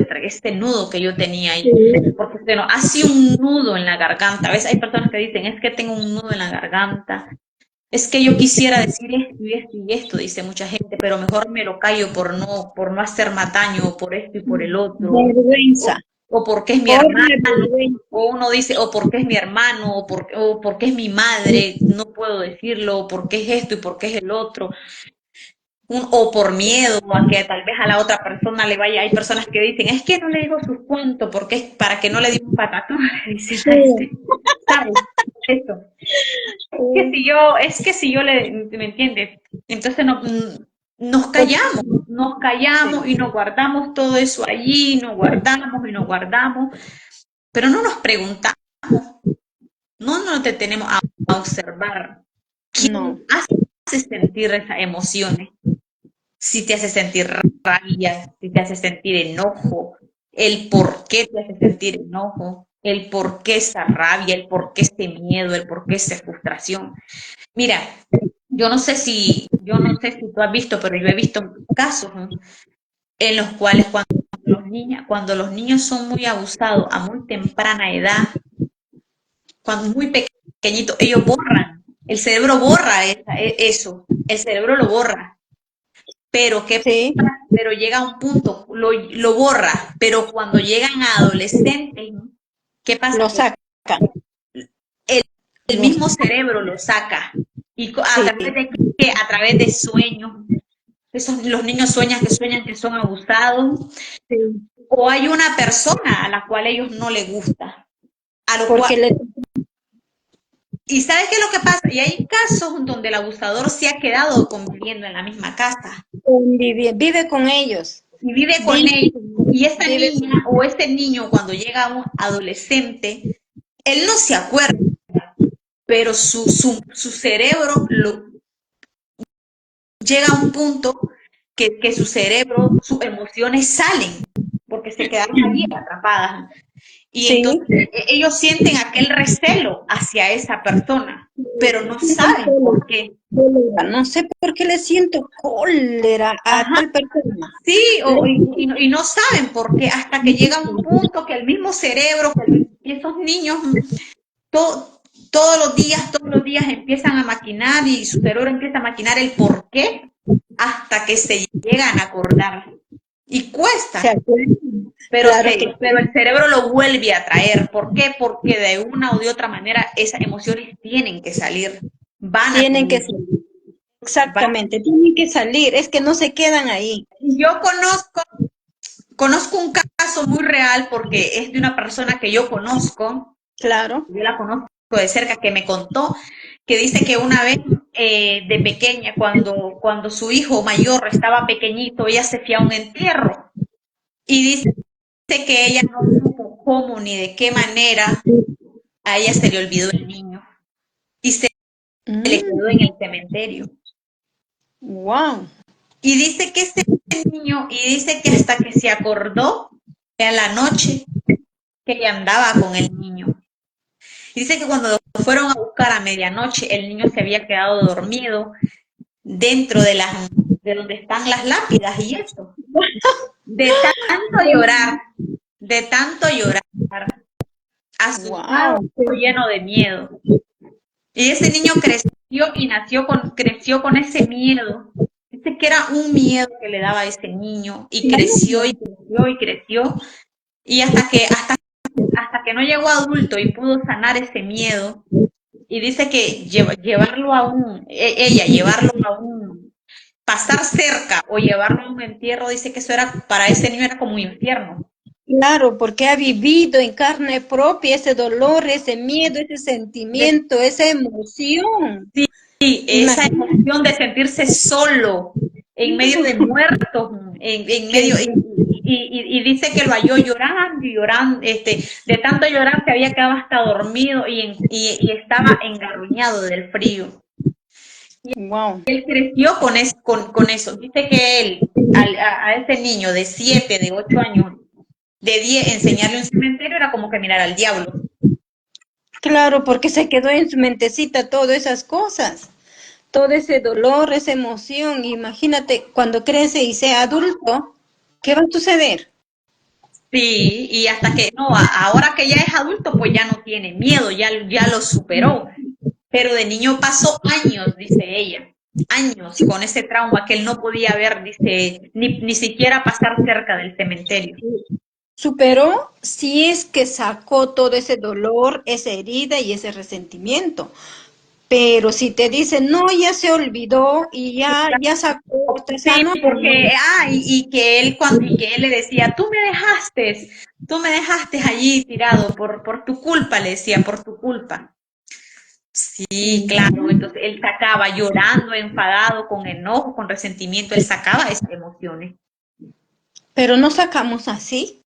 Speaker 1: que yo tenía ahí.
Speaker 2: Sí,
Speaker 1: Porque bueno, así un nudo en la garganta. A veces hay personas que dicen, es que tengo un nudo en la garganta. Es que yo quisiera decir esto y esto y esto, dice mucha gente, pero mejor me lo callo por no hacer más daño, por esto y por el otro.
Speaker 2: vergüenza.
Speaker 1: o porque es mi
Speaker 2: Por
Speaker 1: hermano,
Speaker 2: la vergüenza.
Speaker 1: o uno dice, o porque es mi hermano, o porque es mi madre, no puedo decirlo, o porque es esto y porque es el otro, o por miedo a que tal vez a la otra persona le vaya. Hay personas que dicen, es que no le digo sus cuentos porque es para que no le diga un patatón, dice la
Speaker 2: Sí,
Speaker 1: gente, ¿sabes? Eso.
Speaker 2: sí.
Speaker 1: Es que si yo le, ¿me entiendes? Entonces no,
Speaker 2: Pues,
Speaker 1: nos callamos y nos guardamos todo eso allí, nos guardamos y nos guardamos, pero no nos preguntamos, no nos detenemos a observar
Speaker 2: no,
Speaker 1: quién hace sentir esas emociones, si te hace sentir rabia, si te hace sentir enojo, el por qué te hace sentir enojo, el por qué esa rabia, el por qué ese miedo, el por qué esa frustración. Mira, yo no sé si tú has visto, pero yo he visto casos, ¿no?, en los cuales cuando los niños son muy abusados a muy temprana edad, cuando muy pequeñitos, ellos borran, el cerebro borra eso, el cerebro lo borra, pero
Speaker 2: sí,
Speaker 1: pero llega a un punto, lo borra, pero cuando llegan a adolescentes, ¿no?, ¿qué pasa?
Speaker 2: lo sacan.
Speaker 1: El, el
Speaker 2: Lo,
Speaker 1: mismo cerebro lo saca. ¿Y a
Speaker 2: sí,
Speaker 1: través de qué? A través de sueños. Los niños sueñan que son abusados,
Speaker 2: sí.
Speaker 1: o hay una persona a la cual ellos no les gusta, a lo cual,
Speaker 2: Porque le
Speaker 1: y ¿sabes qué es lo que pasa? Y hay casos donde el abusador se ha quedado conviviendo en la misma casa
Speaker 2: vive con ellos.
Speaker 1: y vive con
Speaker 2: Vive,
Speaker 1: ellos, y esa
Speaker 2: vive con
Speaker 1: niña o ese niño cuando llega a un adolescente, él no se acuerda, pero su cerebro llega a un punto que su cerebro, sus emociones salen, porque se quedaron allí atrapadas. Y
Speaker 2: sí.
Speaker 1: entonces ellos sienten aquel recelo hacia esa persona, pero no
Speaker 2: Sienten
Speaker 1: saben por qué.
Speaker 2: cólera. No sé por qué le siento cólera a
Speaker 1: Ajá,
Speaker 2: tal persona.
Speaker 1: sí,
Speaker 2: Le
Speaker 1: y no saben por qué, hasta que llega un punto que el mismo cerebro, y esos niños to- todos los días empiezan a maquinar y su cerebro empieza a maquinar el por qué hasta que se llegan a acordar. Y
Speaker 2: se
Speaker 1: cuesta,
Speaker 2: acuerdan. Claro que
Speaker 1: pero
Speaker 2: sí.
Speaker 1: el cerebro lo vuelve a traer. ¿Por qué? Porque de una o de otra manera esas emociones tienen que salir, van a
Speaker 2: Tienen que
Speaker 1: salir.
Speaker 2: salir.
Speaker 1: ¿Va?
Speaker 2: Exactamente, tienen que salir. Es que no se quedan ahí.
Speaker 1: Yo conozco un caso muy real porque es de una persona que yo conozco,
Speaker 2: Claro.
Speaker 1: yo la conozco de cerca, que me contó que dice que una vez de pequeña, cuando su hijo mayor estaba pequeñito, ella se fue a un entierro y dice que ella no supo cómo ni de qué manera a ella se le olvidó el niño y se le quedó en el cementerio.
Speaker 2: Wow.
Speaker 1: Y dice que ese niño, y dice que hasta que se acordó en la noche que ella andaba con el niño. Y dice que cuando lo fueron a buscar a medianoche, el niño se había quedado dormido dentro de donde están las lápidas y eso. De de tanto llorar, asustado,
Speaker 2: Wow.
Speaker 1: lleno de miedo. Y ese niño creció y creció con ese miedo. Dice que era un miedo que le daba a ese niño y creció y creció y creció. Y hasta que no llegó adulto y pudo sanar ese miedo, y dice que llevarlo a llevarlo a un, pasar cerca o llevarlo a un entierro, dice que eso era, para ese niño era como un infierno.
Speaker 2: Claro, porque ha vivido en carne propia ese dolor, ese miedo, ese
Speaker 1: De,
Speaker 2: sentimiento, esa emoción.
Speaker 1: sí, esa
Speaker 2: Imagínate.
Speaker 1: emoción de sentirse solo, en medio de muertos, en
Speaker 2: Que
Speaker 1: medio, y dice que lo halló llorando y llorando, de tanto llorar que había quedado hasta dormido y estaba engarruñado del frío.
Speaker 2: wow.
Speaker 1: Él creció con eso. Dice que él, a ese niño de 7 de 8 años, de 10 enseñarle un cementerio era como que mirar al diablo.
Speaker 2: Claro, porque se quedó en su mentecita todas esas cosas, todo ese dolor, esa emoción. Imagínate cuando crece y sea adulto, ¿qué va a suceder?
Speaker 1: Sí, y hasta que, no, ahora que ya es adulto, pues ya no tiene miedo, ya lo superó. Pero de niño pasó años, dice ella, años con ese trauma que él no podía ver, dice, ni siquiera pasar cerca del cementerio.
Speaker 2: superó si es que sacó todo ese dolor, esa herida y ese resentimiento. Pero si te dicen, no, ya se olvidó y ya sacó, está
Speaker 1: Sí,
Speaker 2: sano,
Speaker 1: porque, y que él y que él le decía, tú me dejaste allí tirado por tu culpa, le decía, por tu culpa. Sí, claro,
Speaker 2: no.
Speaker 1: entonces él sacaba llorando, enfadado, con enojo, con resentimiento, él sacaba esas emociones.
Speaker 2: Pero no sacamos así.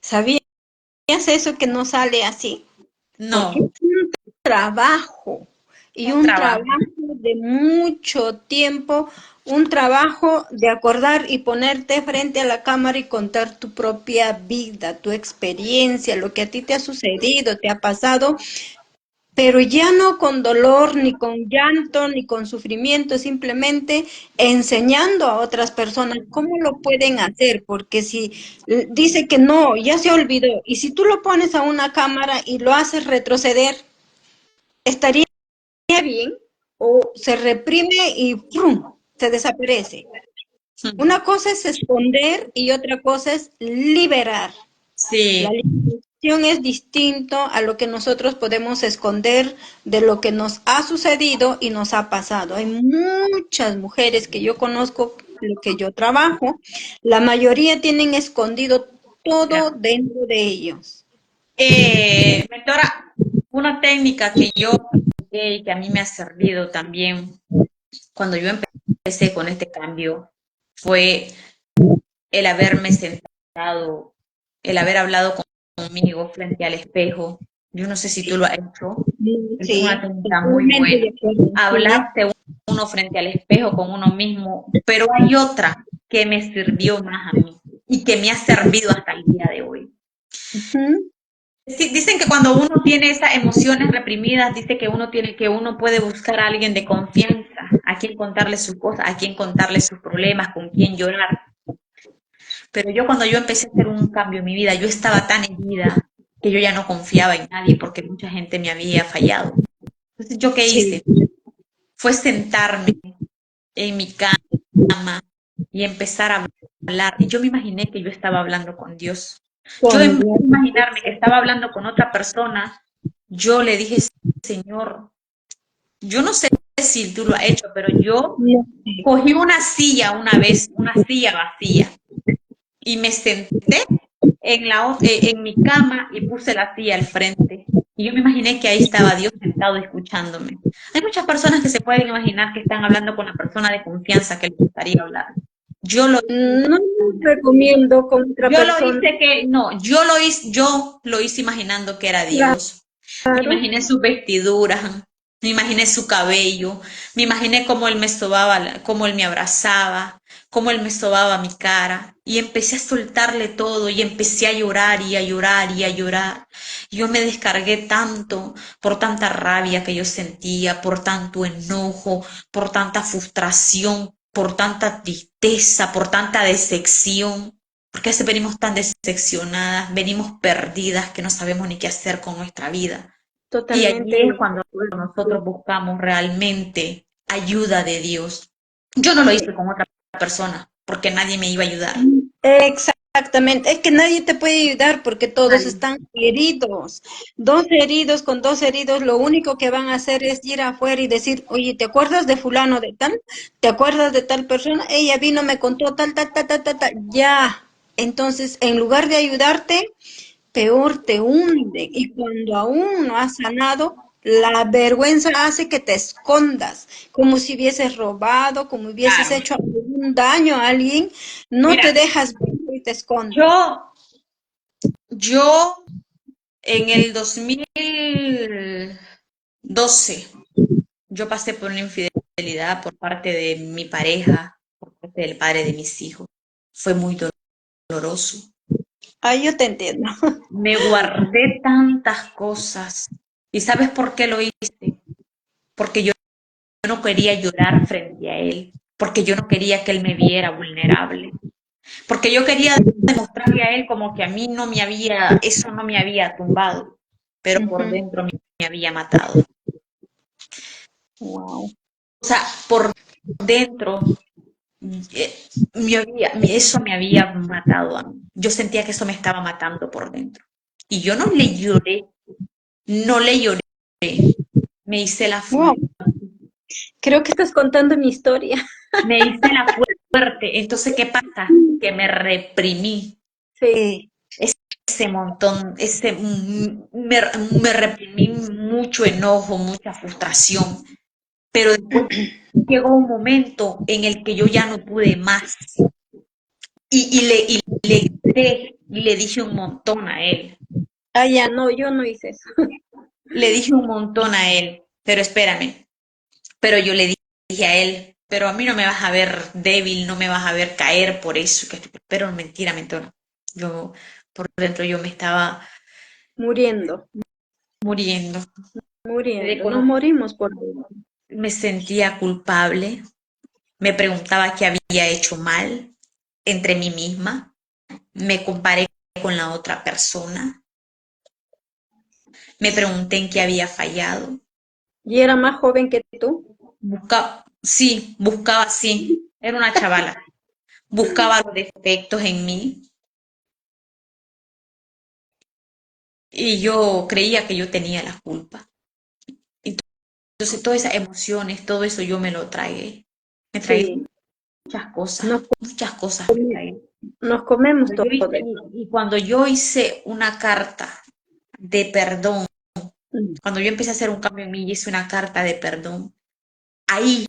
Speaker 2: ¿Sabías eso que no sale así? Porque
Speaker 1: No,
Speaker 2: es un trabajo y
Speaker 1: un
Speaker 2: un
Speaker 1: trabajo.
Speaker 2: trabajo de mucho tiempo, un trabajo de acordar y ponerte frente a la cámara y contar tu propia vida, tu experiencia, lo que a ti te ha sucedido, te ha pasado, pero ya no con dolor, ni con llanto, ni con sufrimiento, simplemente enseñando a otras personas cómo lo pueden hacer, porque si dice que no, ya se olvidó, y si tú lo pones a una cámara y lo haces retroceder, estaría bien o se reprime y ¡prum! Se desaparece. Una cosa es esconder y otra cosa es liberar. La
Speaker 1: Sí,
Speaker 2: liberación es distinto a lo que nosotros podemos esconder de lo que nos ha sucedido y nos ha pasado. Hay muchas mujeres que yo conozco, lo que yo trabajo, la mayoría tienen escondido todo
Speaker 1: mira.
Speaker 2: dentro de ellos.
Speaker 1: Mentora, una técnica que yo apliqué y que a mí me ha servido también cuando yo empecé con este cambio fue el haberme sentado, el haber hablado conmigo frente al espejo. Yo no sé si tú lo has hecho. Es una
Speaker 2: Sí,
Speaker 1: técnica muy
Speaker 2: totalmente
Speaker 1: buena.
Speaker 2: de acuerdo. Sí.
Speaker 1: Hablarse uno frente al espejo con uno mismo, pero hay otra que me sirvió más a mí y que me ha servido hasta el día de hoy.
Speaker 2: Ujú.
Speaker 1: Sí, dicen que cuando uno tiene esas emociones reprimidas, dice que uno puede buscar a alguien de confianza, a quien contarle sus cosas, a quien contarle sus problemas, con quien llorar. Pero yo cuando yo empecé a hacer un cambio en mi vida, yo estaba tan herida que yo ya no confiaba en nadie porque mucha gente me había fallado. Entonces, ¿yo qué
Speaker 2: Sí,
Speaker 1: hice? Fue sentarme en mi cama y empezar a hablar. Y yo me imaginé que yo estaba hablando con Dios. Yo
Speaker 2: con
Speaker 1: en vez
Speaker 2: Dios.
Speaker 1: de imaginarme que estaba hablando con otra persona, yo le dije, Señor, yo no sé si tú lo has hecho, pero yo
Speaker 2: No sé.
Speaker 1: cogí una silla una vez, una silla vacía, y me senté en mi cama y puse la silla al frente. Y yo me imaginé que ahí estaba Dios sentado escuchándome. Hay muchas personas que se pueden imaginar que están hablando con la persona de confianza que les gustaría hablar. Yo lo
Speaker 2: No recomiendo con otra
Speaker 1: Yo lo
Speaker 2: persona.
Speaker 1: hice que, no, yo lo hice imaginando que era Dios. Me
Speaker 2: Claro.
Speaker 1: imaginé sus vestiduras, me imaginé su cabello, me imaginé cómo él me sobaba, cómo él me abrazaba, cómo él me sobaba mi cara. Y empecé a soltarle todo y empecé a llorar y a llorar y a llorar. Yo me descargué tanto por tanta rabia que yo sentía, por tanto enojo, por tanta frustración, por tanta tristeza, por tanta decepción. Porque a veces venimos tan decepcionadas, venimos perdidas que no sabemos ni qué hacer con nuestra vida. Y
Speaker 2: Totalmente
Speaker 1: allí
Speaker 2: de
Speaker 1: es cuando nosotros
Speaker 2: acuerdo.
Speaker 1: buscamos realmente ayuda de Dios. Yo no lo hice con otra persona porque nadie me iba a ayudar.
Speaker 2: Exactamente, es que nadie te puede ayudar porque todos
Speaker 1: Nadie.
Speaker 2: están heridos. Dos heridos con dos heridos, lo único que van a hacer es ir afuera y decir, oye, ¿te acuerdas de fulano de tal? ¿Te acuerdas de tal persona? Ella vino, me contó tal, tal, tal, tal, tal, tal. Ya. Entonces, en lugar de ayudarte, peor te hunde. Y cuando aún no has sanado, la vergüenza hace que te escondas, como si hubieses robado, como hubieses
Speaker 1: Claro.
Speaker 2: hecho algún daño a alguien, no te
Speaker 1: Mira,
Speaker 2: dejas ver y te escondes.
Speaker 1: yo en el 2012, yo pasé por una infidelidad por parte de mi pareja, por parte del padre de mis hijos. Fue muy doloroso.
Speaker 2: Ay, yo te entiendo.
Speaker 1: Me guardé tantas cosas. ¿Y sabes por qué lo hice? Porque yo no quería llorar frente a él, porque yo no quería que él me viera vulnerable, porque yo quería demostrarle a él como que a mí no me había, eso no me había tumbado, pero por
Speaker 2: Ujú.
Speaker 1: dentro me había matado.
Speaker 2: Wow.
Speaker 1: O sea, por dentro eso me había matado a mí. Yo sentía que eso me estaba matando por dentro. Y yo no le lloré, no le lloré, me hice la
Speaker 2: Wow,
Speaker 1: fuerte,
Speaker 2: creo que estás contando mi historia.
Speaker 1: me hice la fuerte. Entonces, ¿qué pasa? Que me reprimí
Speaker 2: Sí.
Speaker 1: ese montón, me reprimí mucho enojo, mucha frustración, pero después llegó un momento en el que yo ya no pude más y le grité y le dije un montón a él,
Speaker 2: Ah, ya, no, yo no hice eso.
Speaker 1: le dije un montón a él, pero espérame, pero yo le dije a él, pero a mí no me vas a ver débil, no me vas a ver caer por eso, pero mentira, mentira, yo por dentro yo me estaba
Speaker 2: Muriendo,
Speaker 1: muriendo.
Speaker 2: muriendo. Nos morimos por dentro.
Speaker 1: Me sentía culpable, me preguntaba qué había hecho mal entre mí misma, me comparé con la otra persona, me pregunté en qué había fallado,
Speaker 2: ¿Y era más joven que tú?
Speaker 1: buscaba, sí, era una chavala, buscaba los defectos en mí y yo creía que yo tenía la culpa. Entonces todas esas emociones, todo eso yo me lo tragué, me tragué
Speaker 2: Sí, nos,
Speaker 1: muchas cosas me tragué.
Speaker 2: nos comemos
Speaker 1: Cuando yo
Speaker 2: todo
Speaker 1: hice,
Speaker 2: eso.
Speaker 1: y cuando yo hice una carta de perdón, cuando yo empecé a hacer un cambio en mí y hice una carta de perdón, ahí,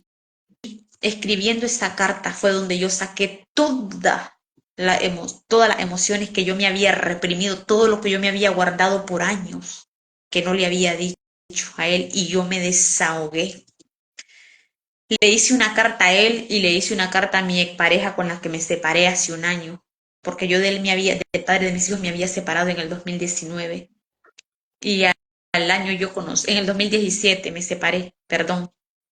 Speaker 1: escribiendo esa carta, fue donde yo saqué todas las emociones que yo me había reprimido, todo lo que yo me había guardado por años, que no le había dicho a él, y yo me desahogué. Le hice una carta a él y le hice una carta a mi expareja con la que me separé hace un año, porque yo de él del padre de mis hijos me había separado en el 2019. Y al año en el 2017 me separé, perdón,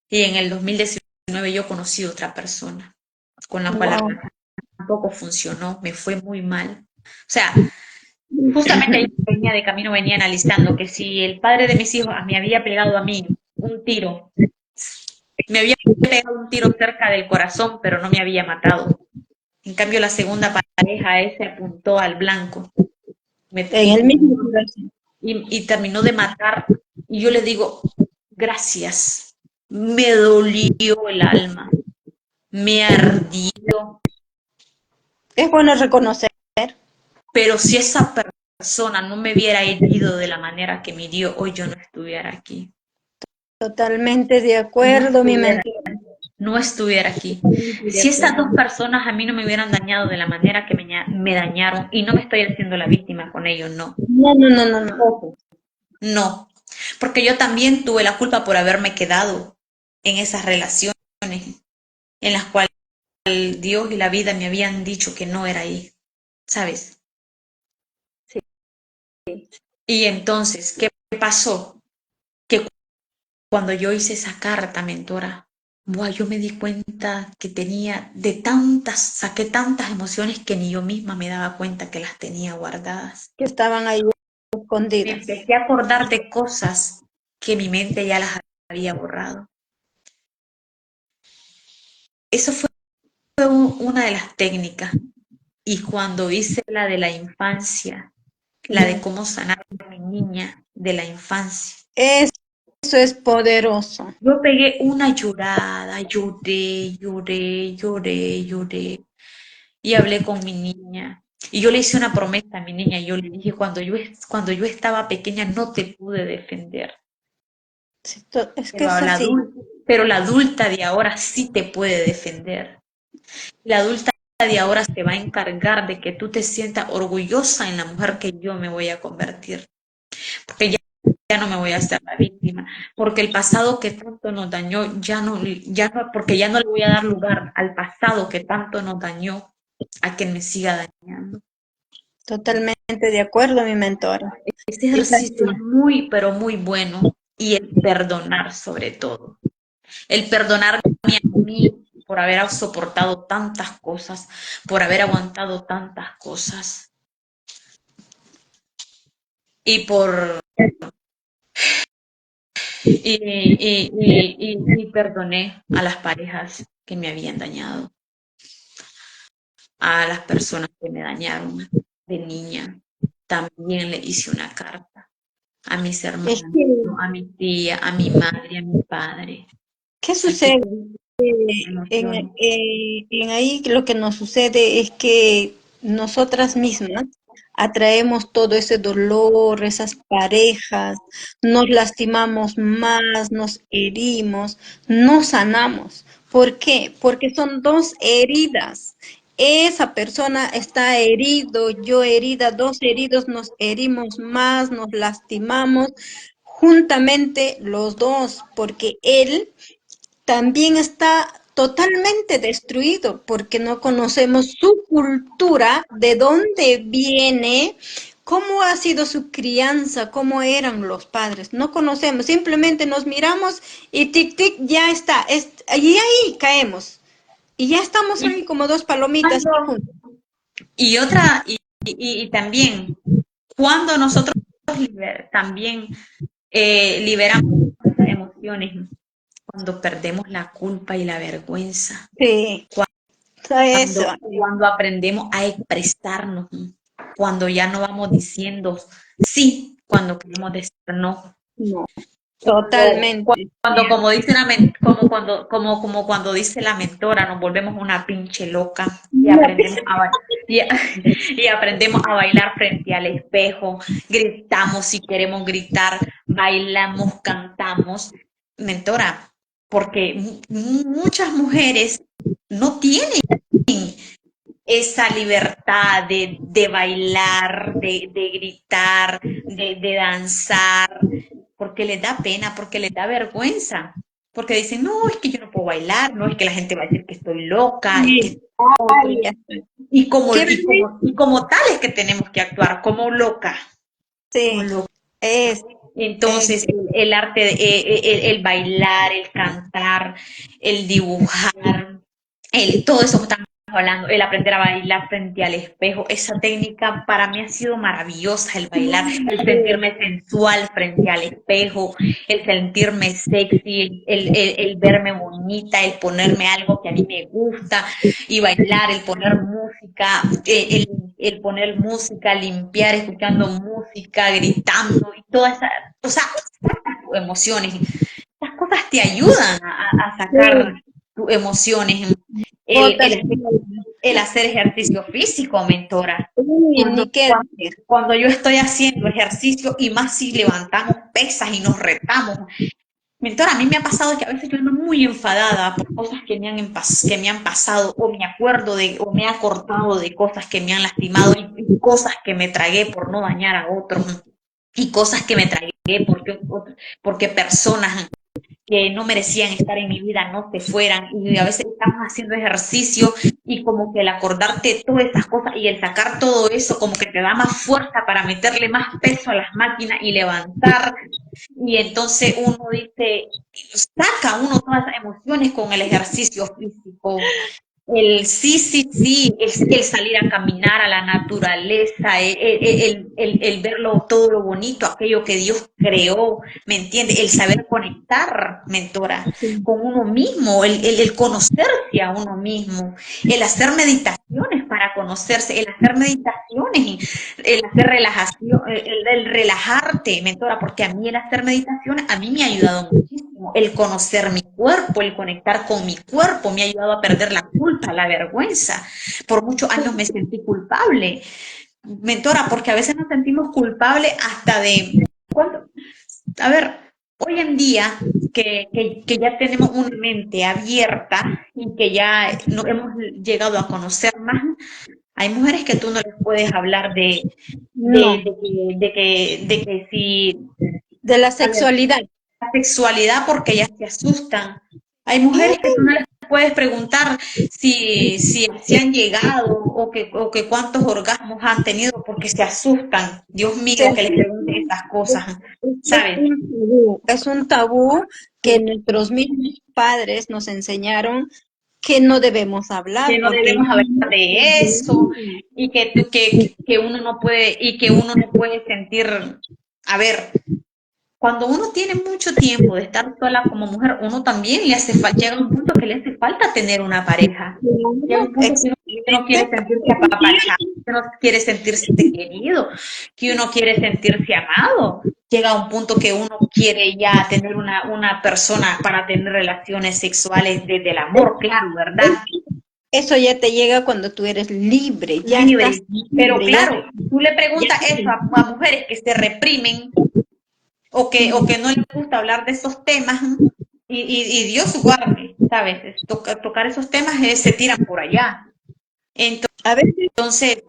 Speaker 1: y en el 2019 yo conocí otra persona con la cual la
Speaker 2: Wow.
Speaker 1: relación tampoco funcionó, me fue muy mal. O sea, justamente ahí venía de camino, venía analizando que si el padre de mis hijos me había pegado a mí un tiro, me había pegado un tiro cerca del corazón, pero no me había matado. En cambio, la segunda pareja, ese apuntó al blanco me-
Speaker 2: En
Speaker 1: y
Speaker 2: el mismo corazón.
Speaker 1: y terminó de matar. Y yo le digo, gracias. Me dolió el alma, me ardió,
Speaker 2: Es bueno reconocer.
Speaker 1: pero si esa persona no me hubiera herido de la manera que me hirió, hoy yo no estuviera aquí.
Speaker 2: Totalmente de
Speaker 1: No
Speaker 2: acuerdo, mi
Speaker 1: estuviera,
Speaker 2: mentor.
Speaker 1: no estuviera aquí.
Speaker 2: Totalmente de
Speaker 1: Si esas dos
Speaker 2: acuerdo.
Speaker 1: personas a mí no me hubieran dañado de la manera que me dañaron, y no me estoy haciendo la víctima con ellos, no.
Speaker 2: No, no, no, no, no.
Speaker 1: Ojo, no, porque yo también tuve la culpa por haberme quedado en esas relaciones en las cuales Dios y la vida me habían dicho que no era ahí, ¿sabes?
Speaker 2: Sí.
Speaker 1: Y entonces, ¿qué pasó? Que cuando yo hice esa carta, mentora, buah, yo me di cuenta que saqué tantas emociones que ni yo misma me daba cuenta que las tenía guardadas.
Speaker 2: Que estaban ahí
Speaker 1: Me
Speaker 2: escondidas.
Speaker 1: empecé a acordar de cosas que mi mente ya las había borrado. Eso fue una de las técnicas. Y cuando hice la de la infancia, la de
Speaker 2: Ya.
Speaker 1: cómo sanar a mi niña de la infancia,
Speaker 2: Eso es poderoso.
Speaker 1: yo pegué una llorada, lloré, lloré, lloré, lloré y hablé con mi niña. Y yo le hice una promesa a mi niña y yo le dije, cuando yo estaba pequeña no te pude defender,
Speaker 2: Sí, es que
Speaker 1: pero,
Speaker 2: es así.
Speaker 1: pero la adulta de ahora sí te puede defender. La adulta de ahora se va a encargar de que tú te sientas orgullosa en la mujer que yo me voy a convertir, porque ya no me voy a hacer la víctima, porque el pasado que tanto nos dañó, porque ya no le voy a dar lugar al pasado que tanto nos dañó a quien me siga dañando.
Speaker 2: Totalmente de acuerdo, mi mentora.
Speaker 1: Este
Speaker 2: Es
Speaker 1: ejercicio es
Speaker 2: así.
Speaker 1: muy, pero muy bueno, y el perdonar sobre todo. El perdonarme a mí por haber soportado tantas cosas, por haber aguantado tantas cosas y y perdoné a las parejas que me habían dañado. a las personas que me dañaron de niña. También le hice una carta a mis
Speaker 2: Es
Speaker 1: hermanos,
Speaker 2: que,
Speaker 1: a mi tía, a mi madre, a mi padre.
Speaker 2: ¿qué
Speaker 1: Aquí
Speaker 2: sucede? En,
Speaker 1: emociones.
Speaker 2: en ahí lo que nos sucede es que nosotras mismas atraemos todo ese dolor, esas parejas, nos lastimamos más, nos herimos, no sanamos. ¿Por qué? Porque son dos heridas. Esa persona está herido, yo herida, dos heridos, nos herimos más, nos lastimamos juntamente los dos, porque él también está totalmente destruido porque no conocemos su cultura, de dónde viene, cómo ha sido su crianza, cómo eran los padres. No conocemos, simplemente nos miramos y tic tic ya está, y ahí caemos. Y ya estamos
Speaker 1: Y
Speaker 2: ahí como dos palomitas.
Speaker 1: y otra, y también, cuando nosotros también liberamos nuestras emociones, cuando perdemos la culpa y la vergüenza,
Speaker 2: Sí, eso.
Speaker 1: cuando aprendemos a expresarnos, cuando ya no vamos diciendo sí, cuando queremos decir no.
Speaker 2: No,
Speaker 1: Cuando,
Speaker 2: totalmente.
Speaker 1: cuando como dice como cuando dice la mentora, nos volvemos una pinche loca y aprendemos y, y aprendemos a bailar frente al espejo, gritamos si queremos gritar, bailamos, cantamos. Mentora, porque muchas mujeres no tienen esa libertad de bailar, de gritar, de danzar, porque les da pena, porque les da vergüenza, porque dicen, no, es que yo no puedo bailar, no, es que la gente va a decir que estoy loca, es que
Speaker 2: Sí.
Speaker 1: otro,
Speaker 2: Ay, qué
Speaker 1: y como tales que tenemos que actuar, como loca, como
Speaker 2: sí,
Speaker 1: loca.
Speaker 2: es, es,
Speaker 1: Entonces, el arte, el bailar, el cantar, el dibujar, todo eso que estamos hablando, el aprender a bailar frente al espejo, esa técnica para mí ha sido maravillosa, el bailar, el sentirme sensual frente al espejo, el sentirme sexy, el verme bonita, el ponerme algo que a mí me gusta y bailar, el poner música, el poner música, limpiar escuchando música, gritando y todas esas, o sea, sacas tus emociones. Estas cosas te ayudan a sacar
Speaker 2: sí,
Speaker 1: tus emociones. El,
Speaker 2: botas,
Speaker 1: el, el hacer ejercicio físico, mentora.
Speaker 2: uy,
Speaker 1: Cuando,
Speaker 2: ni qué
Speaker 1: cuando,
Speaker 2: decir.
Speaker 1: cuando yo estoy haciendo ejercicio y más si levantamos pesas y nos retamos. Mentora, a mí me ha pasado que a veces yo ando muy enfadada por cosas que me han pasado o me acuerdo o me he acordado de cosas que me han lastimado y cosas que me tragué por no dañar a otros y cosas que me tragué porque personas que no merecían estar en mi vida no se fueran y a veces estamos haciendo ejercicio y como que el acordarte de todas esas cosas y el sacar todo eso como que te da más fuerza para meterle más peso a las máquinas y levantar y entonces uno dice, saca uno todas esas emociones con el ejercicio físico, el sí, el salir a caminar a la naturaleza, el verlo todo lo bonito, aquello que Dios creó, ¿me entiende? El saber conectar, mentora, con uno mismo, el conocerse a uno mismo, el hacer meditaciones para conocerse, el hacer meditaciones, el hacer relajación, el relajarte, mentora, porque a mí el hacer meditaciones, a mí me ha ayudado muchísimo, el conocer mi cuerpo, el conectar con mi cuerpo, me ha ayudado a perder la culpa, la vergüenza. Por muchos años me sentí culpable, mentora, porque a veces nos sentimos culpables hasta de, ¿cuánto? A ver, hoy en día que ya tenemos una mente abierta y que ya no, hemos llegado a conocer más, hay mujeres que tú no les puedes hablar
Speaker 2: No,
Speaker 1: de que si,
Speaker 2: de la
Speaker 1: a ver,
Speaker 2: sexualidad.
Speaker 1: la sexualidad porque ellas se asustan. Hay mujeres que tú no les puedes preguntar si han llegado o que cuántos orgasmos han tenido porque se asustan. Dios mío, que les pregunten esas cosas,
Speaker 2: Es
Speaker 1: ¿sabes?
Speaker 2: un tabú, es un tabú que nuestros mismos padres nos enseñaron que no debemos
Speaker 1: Que
Speaker 2: hablar
Speaker 1: no
Speaker 2: porque
Speaker 1: debemos hablar de eso y que uno no puede y que uno no puede sentir, a ver, cuando uno tiene mucho tiempo de estar sola como mujer, uno también le hace falta, llega un punto que le hace falta tener una pareja. Llega un punto que uno uno quiere sentirse apapachado, que uno quiere sentirse querido, que uno quiere sentirse amado. Llega a un punto que uno quiere ya tener una persona para tener relaciones sexuales desde el amor, claro, ¿verdad?
Speaker 2: Eso ya te llega cuando tú eres libre, ya estás
Speaker 1: Libre. Pero
Speaker 2: libre,
Speaker 1: claro, tú le
Speaker 2: ya
Speaker 1: preguntas eso a mujeres que se reprimen o que no les gusta hablar de esos temas, y Dios guarde, ¿sabes? Tocar esos temas se tiran por allá.
Speaker 2: a veces
Speaker 1: Entonces,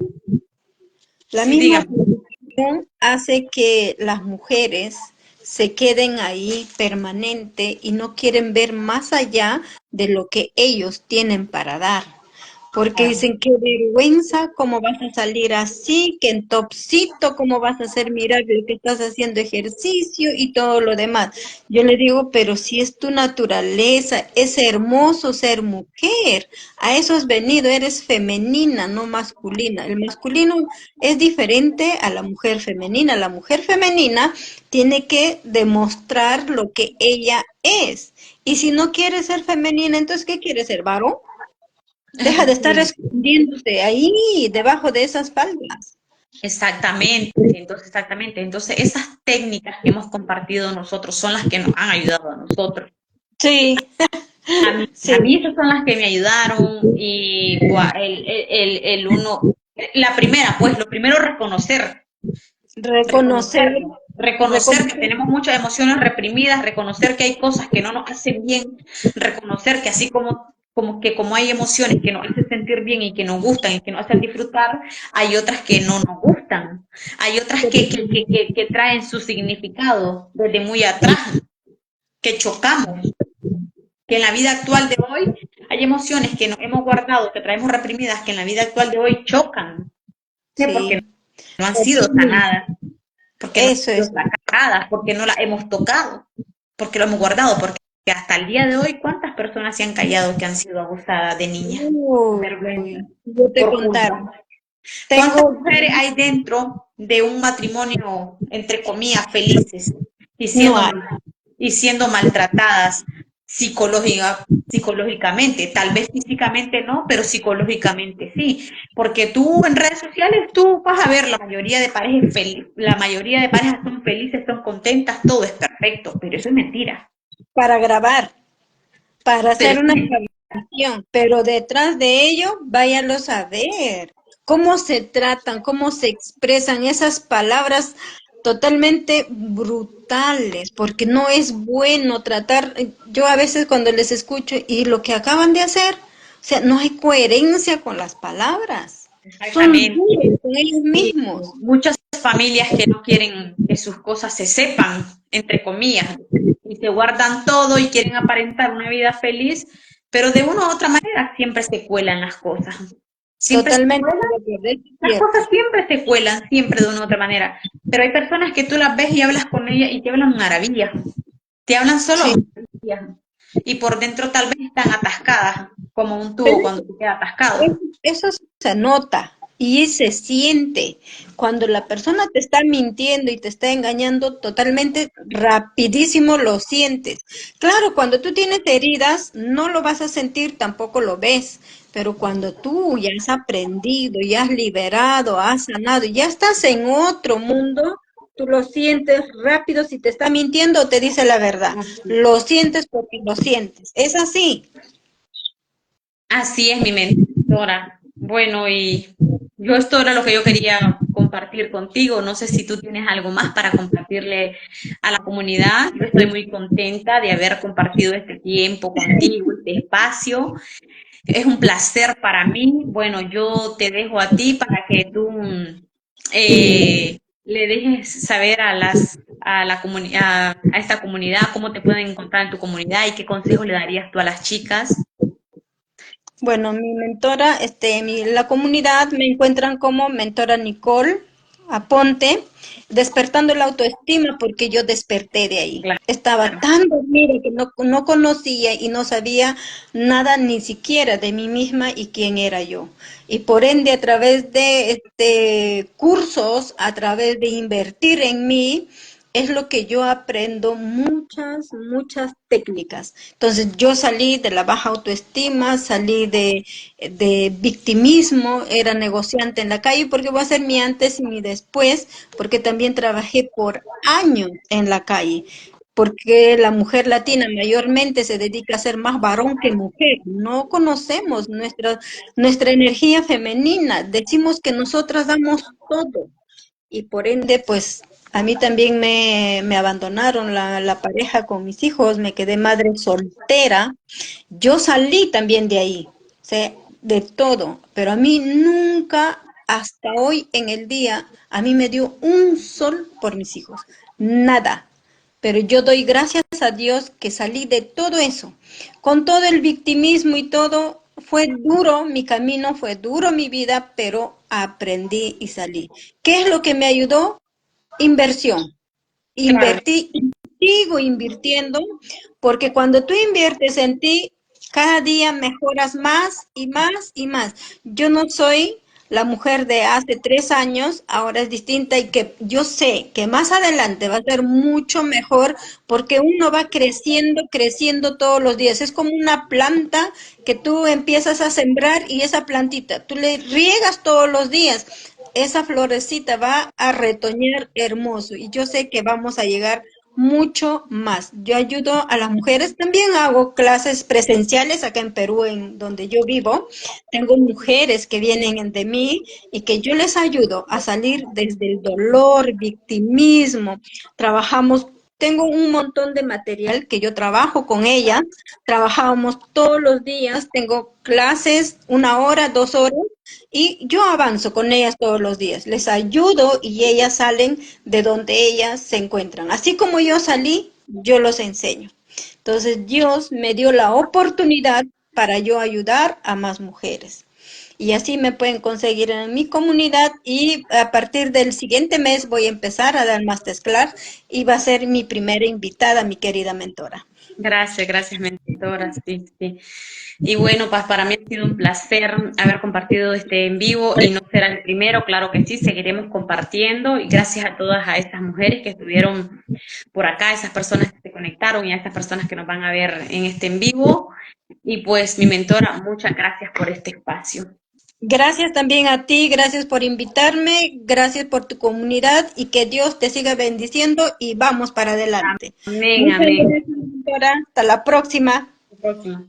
Speaker 2: la
Speaker 1: sí,
Speaker 2: misma
Speaker 1: dígame.
Speaker 2: posición hace que las mujeres se queden ahí permanente y no quieren ver más allá de lo que ellos tienen para dar. Porque dicen, qué vergüenza, cómo vas a salir así, que en topsito, cómo vas a hacer mirar lo que estás haciendo ejercicio y todo lo demás. Yo le digo, pero si es tu naturaleza, es hermoso ser mujer, a eso has venido, eres femenina, no masculina. El masculino es diferente a la mujer femenina. La mujer femenina tiene que demostrar lo que ella es. Y si no quiere ser femenina, entonces, ¿qué quiere ser, varón? Deja de estar
Speaker 1: Sí,
Speaker 2: escondiéndose ahí, debajo de esas faldas.
Speaker 1: exactamente. Entonces, esas técnicas que hemos compartido nosotros son las que nos han ayudado a nosotros.
Speaker 2: Sí,
Speaker 1: A mí
Speaker 2: sí,
Speaker 1: esas son las que me ayudaron y el uno, la primera, pues lo primero reconocer,
Speaker 2: reconocer,
Speaker 1: reconocer que
Speaker 2: reconocer,
Speaker 1: tenemos muchas emociones reprimidas, reconocer que hay cosas que no nos hacen bien, reconocer que así como hay emociones que nos hacen sentir bien y que nos gustan y que nos hacen disfrutar, hay otras que no nos gustan, hay otras que traen su significado desde muy atrás, que chocamos, que en la vida actual de hoy hay emociones que nos hemos guardado, que traemos reprimidas, que en la vida actual de hoy chocan, ¿sí? Porque
Speaker 2: sí,
Speaker 1: no han sido
Speaker 2: totalmente.
Speaker 1: sanadas, porque no han
Speaker 2: Eso
Speaker 1: sido
Speaker 2: es.
Speaker 1: sacadas, porque no las hemos tocado, porque lo hemos guardado, porque hasta el día de hoy, ¿cuántas personas se han callado que han sido abusadas de niñas? Por vergüenza,
Speaker 2: Uy, yo te
Speaker 1: por
Speaker 2: contar,
Speaker 1: culpa. ¿Cuántas
Speaker 2: tengo,
Speaker 1: mujeres hay dentro de un matrimonio, entre comillas, felices y
Speaker 2: no
Speaker 1: siendo,
Speaker 2: hay,
Speaker 1: y siendo maltratadas psicológicamente? Tal vez físicamente no, pero psicológicamente sí. Porque tú en redes sociales tú vas a ver la mayoría de parejas la mayoría de parejas son felices, son contentas, todo es perfecto, pero eso es mentira.
Speaker 2: para grabar, para
Speaker 1: Pero
Speaker 2: hacer
Speaker 1: eso
Speaker 2: una
Speaker 1: es mentira.
Speaker 2: grabación, pero detrás de ello, váyanlos a ver cómo se tratan, cómo se expresan esas palabras totalmente brutales, porque no es bueno tratar, yo a veces cuando les escucho y lo que acaban de hacer, o sea, no hay coherencia con las palabras, son
Speaker 1: Exactamente.
Speaker 2: duros con ellos
Speaker 1: Y
Speaker 2: mismos.
Speaker 1: muchas familias que no quieren que sus cosas se sepan, entre comillas, y se guardan todo y quieren aparentar una vida feliz, pero de una u otra manera siempre se cuelan las cosas. Siempre se
Speaker 2: Totalmente
Speaker 1: cuelan,
Speaker 2: de acuerdo, es
Speaker 1: las
Speaker 2: cierto.
Speaker 1: cosas siempre se cuelan, siempre de una u otra manera. Pero hay personas que tú las ves y hablas con ellas y te hablan maravillas, te hablan
Speaker 2: Sí,
Speaker 1: solo maravillas, y por dentro tal vez están atascadas, como un
Speaker 2: pero
Speaker 1: tubo cuando se queda atascado.
Speaker 2: eso se nota y se siente. Cuando la persona te está mintiendo y te está engañando totalmente rapidísimo lo sientes. Claro, cuando tú tienes heridas no lo vas a sentir, tampoco lo ves, pero cuando tú ya has aprendido, ya has liberado, has sanado, ya estás en otro mundo, tú lo sientes rápido si te está mintiendo o te dice la verdad. Lo sientes porque lo sientes. Es así.
Speaker 1: Así es mi mentora. Bueno, y esto era lo que yo quería compartir contigo. No sé si tú tienes algo más para compartirle a la comunidad. Yo estoy muy contenta de haber compartido este tiempo contigo, este espacio. Es un placer para mí. Bueno, yo te dejo a ti para que tú le dejes saber a esta comunidad cómo te pueden encontrar en tu comunidad y qué consejos le darías tú a las chicas.
Speaker 2: Bueno, mi mentora, la comunidad me encuentran como mentora Nicole Aponte, despertando la autoestima porque yo desperté de ahí. Estaba
Speaker 1: Claro.
Speaker 2: tan dormida que no conocía y no sabía nada ni siquiera de mí misma y quién era yo. Y por ende, a través de cursos, a través de invertir en mí, es lo que yo aprendo, muchas técnicas. Entonces, yo salí de la baja autoestima, salí de victimismo, era negociante en la calle, porque voy a ser mi antes y mi después, porque también trabajé por años en la calle. Porque la mujer latina mayormente se dedica a ser más varón que mujer. No conocemos nuestra energía femenina. Decimos que nosotras damos todo y por ende, pues a mí también me abandonaron la pareja con mis hijos, me quedé madre soltera. Yo salí también de ahí, o sea, de todo, pero a mí nunca, hasta hoy en el día, a mí me dio un sol por mis hijos, nada. Pero yo doy gracias a Dios que salí de todo eso. Con todo el victimismo y todo, fue duro mi camino, fue duro mi vida, pero aprendí y salí. ¿Qué es lo que me ayudó? Inversión.
Speaker 1: Claro,
Speaker 2: Invertí y sigo invirtiendo porque cuando tú inviertes en ti, cada día mejoras más y más y más. Yo no soy la mujer de hace 3 años, ahora es distinta y que yo sé que más adelante va a ser mucho mejor porque uno va creciendo, creciendo todos los días. Es como una planta que tú empiezas a sembrar y esa plantita, tú le riegas todos los días, esa florecita va a retoñar hermoso y yo sé que vamos a llegar mucho más. Yo ayudo a las mujeres, también hago clases presenciales acá en Perú, en donde yo vivo. Tengo mujeres que vienen de mí y que yo les ayudo a salir desde el dolor, victimismo. Trabajamos, tengo un montón de material que yo trabajo con ellas, trabajamos todos los días, tengo clases 1 hora, 2 horas y yo avanzo con ellas todos los días, les ayudo y ellas salen de donde ellas se encuentran. Así como yo salí, yo los enseño. Entonces Dios me dio la oportunidad para yo ayudar a más mujeres. Y así me pueden conseguir en mi comunidad y a partir del siguiente mes voy a empezar a dar masterclass y va a ser mi primera invitada, mi querida mentora.
Speaker 1: gracias, gracias, mentora. Sí, sí. Y bueno, Paz, para mí ha sido un placer haber compartido este en vivo y no será el primero, claro que sí, seguiremos compartiendo y gracias a todas a estas mujeres que estuvieron por acá, esas personas que se conectaron y a estas personas que nos van a ver en este en vivo. Y pues mi mentora, muchas gracias por este espacio.
Speaker 2: Gracias también a ti, gracias por invitarme, gracias por tu comunidad y que Dios te siga bendiciendo y vamos para adelante.
Speaker 1: Amén,
Speaker 2: Muchas
Speaker 1: amén.
Speaker 2: gracias, doctora. Hasta la próxima.
Speaker 1: Hasta la próxima.